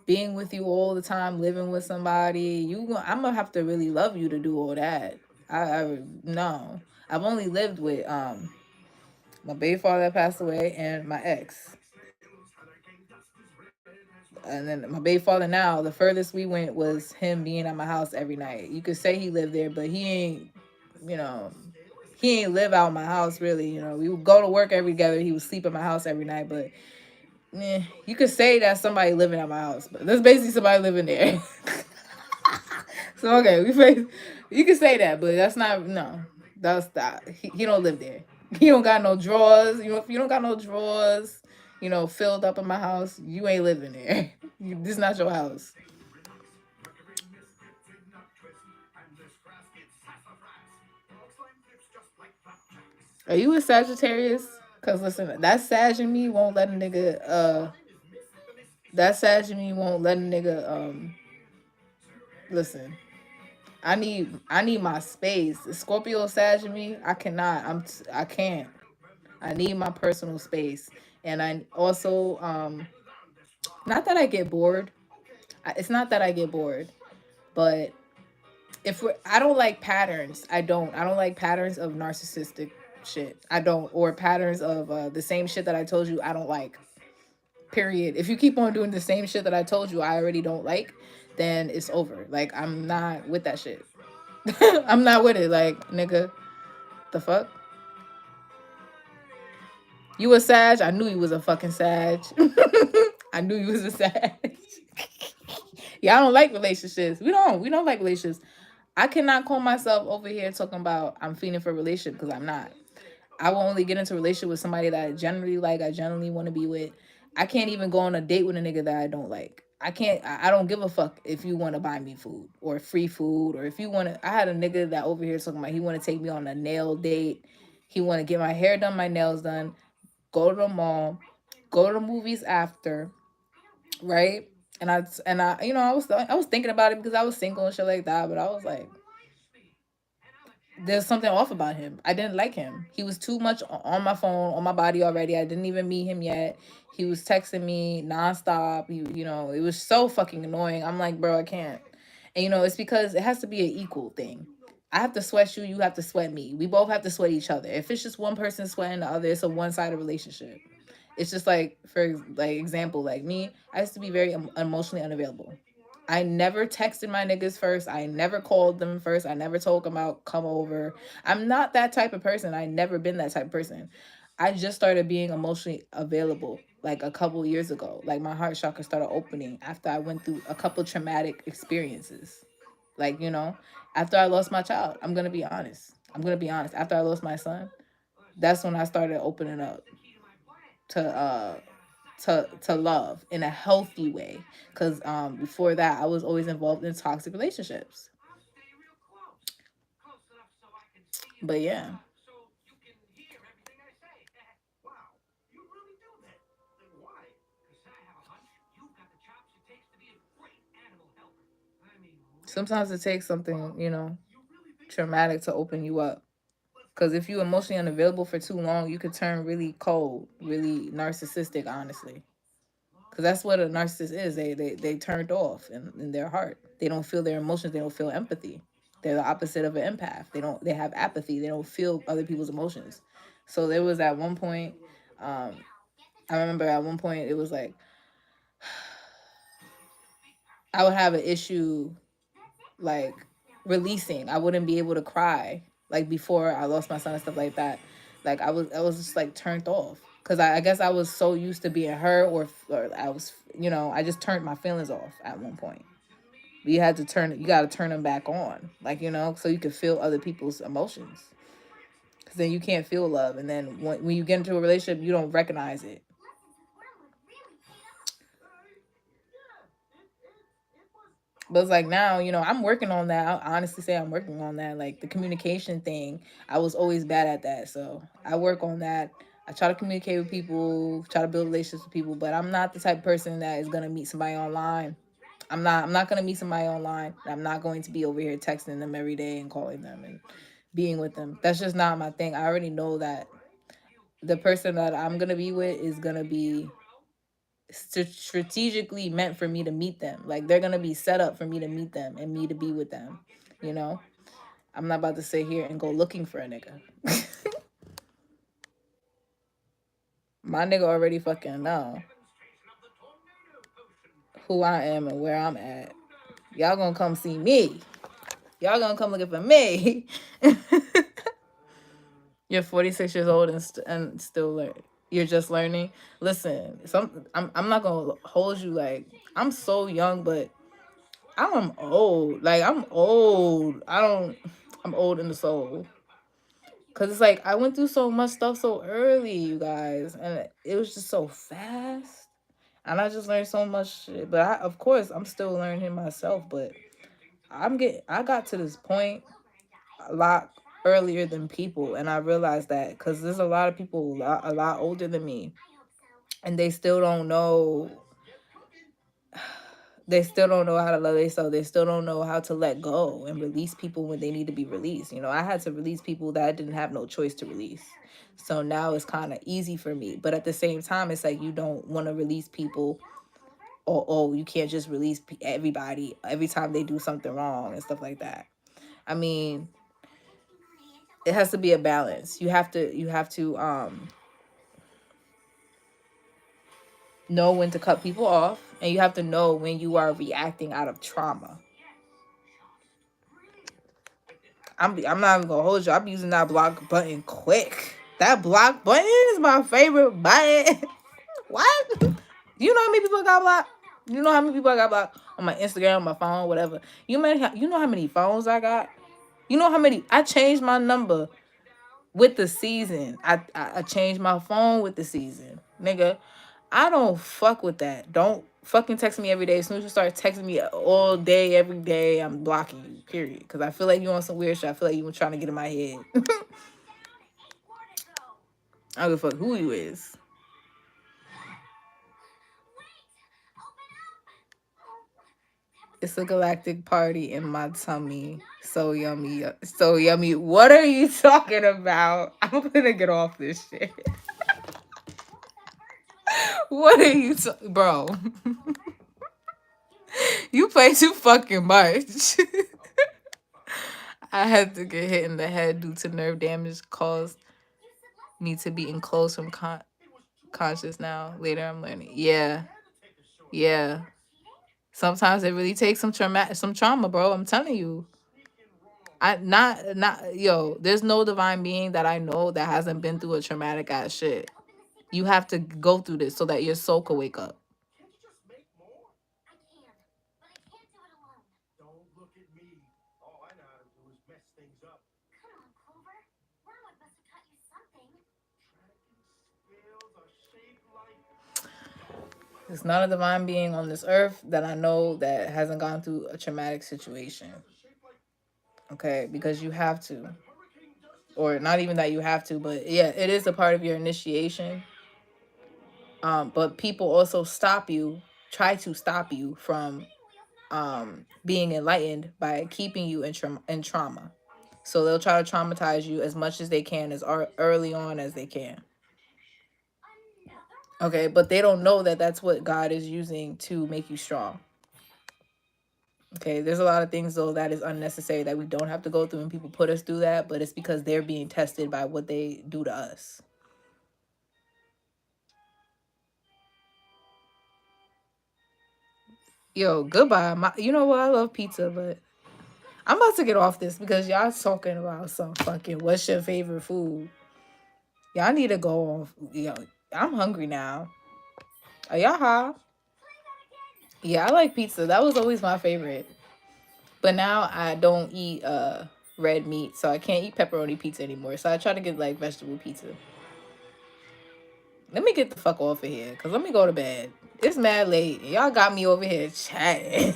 being with you all the time, living with somebody, I'm gonna have to really love you to do all that. I no. I've only lived with my baby father that passed away and my ex. And then my baby father now, the furthest we went was him being at my house every night. You could say he lived there, but you know, he ain't live out my house really. You know, we would go to work every together. He would sleep at my house every night, but you could say that's somebody living at my house, but there's basically somebody living there. So okay, you can say that, but that's not no. That's that. He don't live there. He don't got no drawers. You know, if you don't got no drawers, you know, filled up in my house, you ain't living there. This is not your house. Are you a Sagittarius? Cause listen, that Sag in me won't let a nigga that Sag in me won't let a nigga listen. I need my space. The Scorpio Sag in me, I cannot. I can't. I need my personal space. And I also not that I get bored. It's not that I get bored, but if I don't like patterns. I don't like patterns of narcissistic shit. I don't, or patterns of the same shit that I told you I don't like. Period. If you keep on doing the same shit that I told you I already don't like, then it's over. Like I'm not with that shit. I'm not with it. Like nigga, the fuck. You a Sag? I knew you was a fucking Sag. I knew you was a sad. Yeah, I don't like relationships. We don't like relationships. I cannot call myself over here talking about I'm feeling for a relationship because I'm not. I will only get into a relationship with somebody that I generally like, I generally want to be with. I can't even go on a date with a nigga that I don't like. I can't, I don't give a fuck if you want to buy me food or free food, or if you want to. I had a nigga that over here talking about he want to take me on a nail date. He want to get my hair done, my nails done, go to the mall, go to the movies after, right? And I, I was thinking about it because I was single and shit like that, but I was like, there's something off about him. I didn't like him. He was too much on my phone, on my body already. I didn't even meet him yet. He was texting me nonstop. It was so fucking annoying. I'm like, bro, I can't. And it's because it has to be an equal thing. I have to sweat you. You have to sweat me. We both have to sweat each other. If it's just one person sweating the other, it's a one-sided relationship. It's just like, for like example, like me, I used to be very emotionally unavailable. I never texted my niggas first. I never called them first. I never told them about come over. I'm not that type of person. I never been that type of person. I just started being emotionally available like a couple years ago. Like my heart chakra started opening after I went through a couple traumatic experiences. Like, after I lost my child, I'm gonna be honest. After I lost my son, that's when I started opening up to love in a healthy way, because before that I was always involved in toxic relationships. But yeah, sometimes it takes something traumatic to open you up, because if you emotionally unavailable for too long, you could turn really cold, really narcissistic, honestly. Because that's what a narcissist is. They turned off in their heart. They don't feel their emotions. They don't feel empathy. They're the opposite of an empath. They have apathy. They don't feel other people's emotions. So there was at one point, um, I remember at one point it was like I would have an issue like releasing. I wouldn't be able to cry like before I lost my son and stuff like that. Like I was just like turned off because I guess I was so used to being hurt, or I was, I just turned my feelings off at one point. But you got to turn them back on, like, so you can feel other people's emotions. Because then you can't feel love, and then when you get into a relationship, you don't recognize it. But it's like now, I'm working on that. I'll honestly say I'm working on that. Like the communication thing, I was always bad at that. So I work on that. I try to communicate with people, try to build relationships with people, but I'm not the type of person that is gonna meet somebody online. I'm not gonna meet somebody online. I'm not going to be over here texting them every day and calling them and being with them. That's just not my thing. I already know that the person that I'm gonna be with is gonna be strategically meant for me to meet them. Like they're gonna be set up for me to meet them and me to be with them. You know, I'm not about to sit here and go looking for a nigga. My nigga already fucking know who I am and where I'm at. Y'all gonna come see me. Y'all gonna come looking for me. You're 46 years old and still learn. You're just learning. Listen, I'm not gonna hold you. Like, I'm so young, but I'm old. Like, I'm old. I'm old in the soul. Cause it's like I went through so much stuff so early, you guys, and it was just so fast. And I just learned so much shit. But of course, I'm still learning myself. But I got to this point a lot earlier than people, and I realized that because there's a lot of people a lot older than me, and they still don't know how to love themselves. They still don't know how to let go and release people when they need to be released. I had to release people that I didn't have no choice to release. So now it's kind of easy for me. But at the same time, it's like you don't want to release people, or you can't just release everybody every time they do something wrong and stuff like that. I mean, it has to be a balance. You have to know when to cut people off, and you have to know when you are reacting out of trauma. I'm not even gonna hold you. I'm using that block button quick. That block button is my favorite button. What? You know how many people I got blocked? You know how many people I got blocked on my Instagram, my phone, whatever. You know how many phones I got? You know how many? I changed my number with the season. I changed my phone with the season. Nigga, I don't fuck with that. Don't fucking text me every day. As soon as you start texting me all day, every day, I'm blocking you, period. Because I feel like you on some weird shit. I feel like you were trying to get in my head. I don't give a fuck who you is. It's a galactic party in my tummy. So yummy. So yummy. What are you talking about? I'm gonna get off this shit. What are you bro? You play too fucking much. I had to get hit in the head due to nerve damage caused me to be enclosed from conscious now. Later I'm learning. Yeah. Yeah. Sometimes it really takes some trauma, bro. I'm telling you. There's no divine being that I know that hasn't been through a traumatic ass shit. You have to go through this so that your soul can wake up. There's not a divine being on this earth that I know that hasn't gone through a traumatic situation. Okay, because you have to. Or not even that you have to, but yeah, it is a part of your initiation. But people also try to stop you from being enlightened by keeping you in trauma. So they'll try to traumatize you as much as they can, as early on as they can. Okay, but they don't know that that's what God is using to make you strong. Okay, there's a lot of things though that is unnecessary that we don't have to go through, and people put us through that, but it's because they're being tested by what they do to us. Yo, goodbye. You know what? I love pizza, but I'm about to get off this because y'all talking about some fucking what's your favorite food. Y'all need to go on. Yo, I'm hungry now. Are y'all high? Yeah, I like pizza. That was always my favorite. But now I don't eat red meat, so I can't eat pepperoni pizza anymore. So I try to get like vegetable pizza. Let me get the fuck off of here, cause let me go to bed. It's mad late. Y'all got me over here chatting.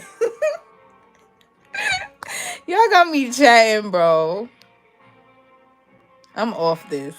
Y'all got me chatting, bro. I'm off this.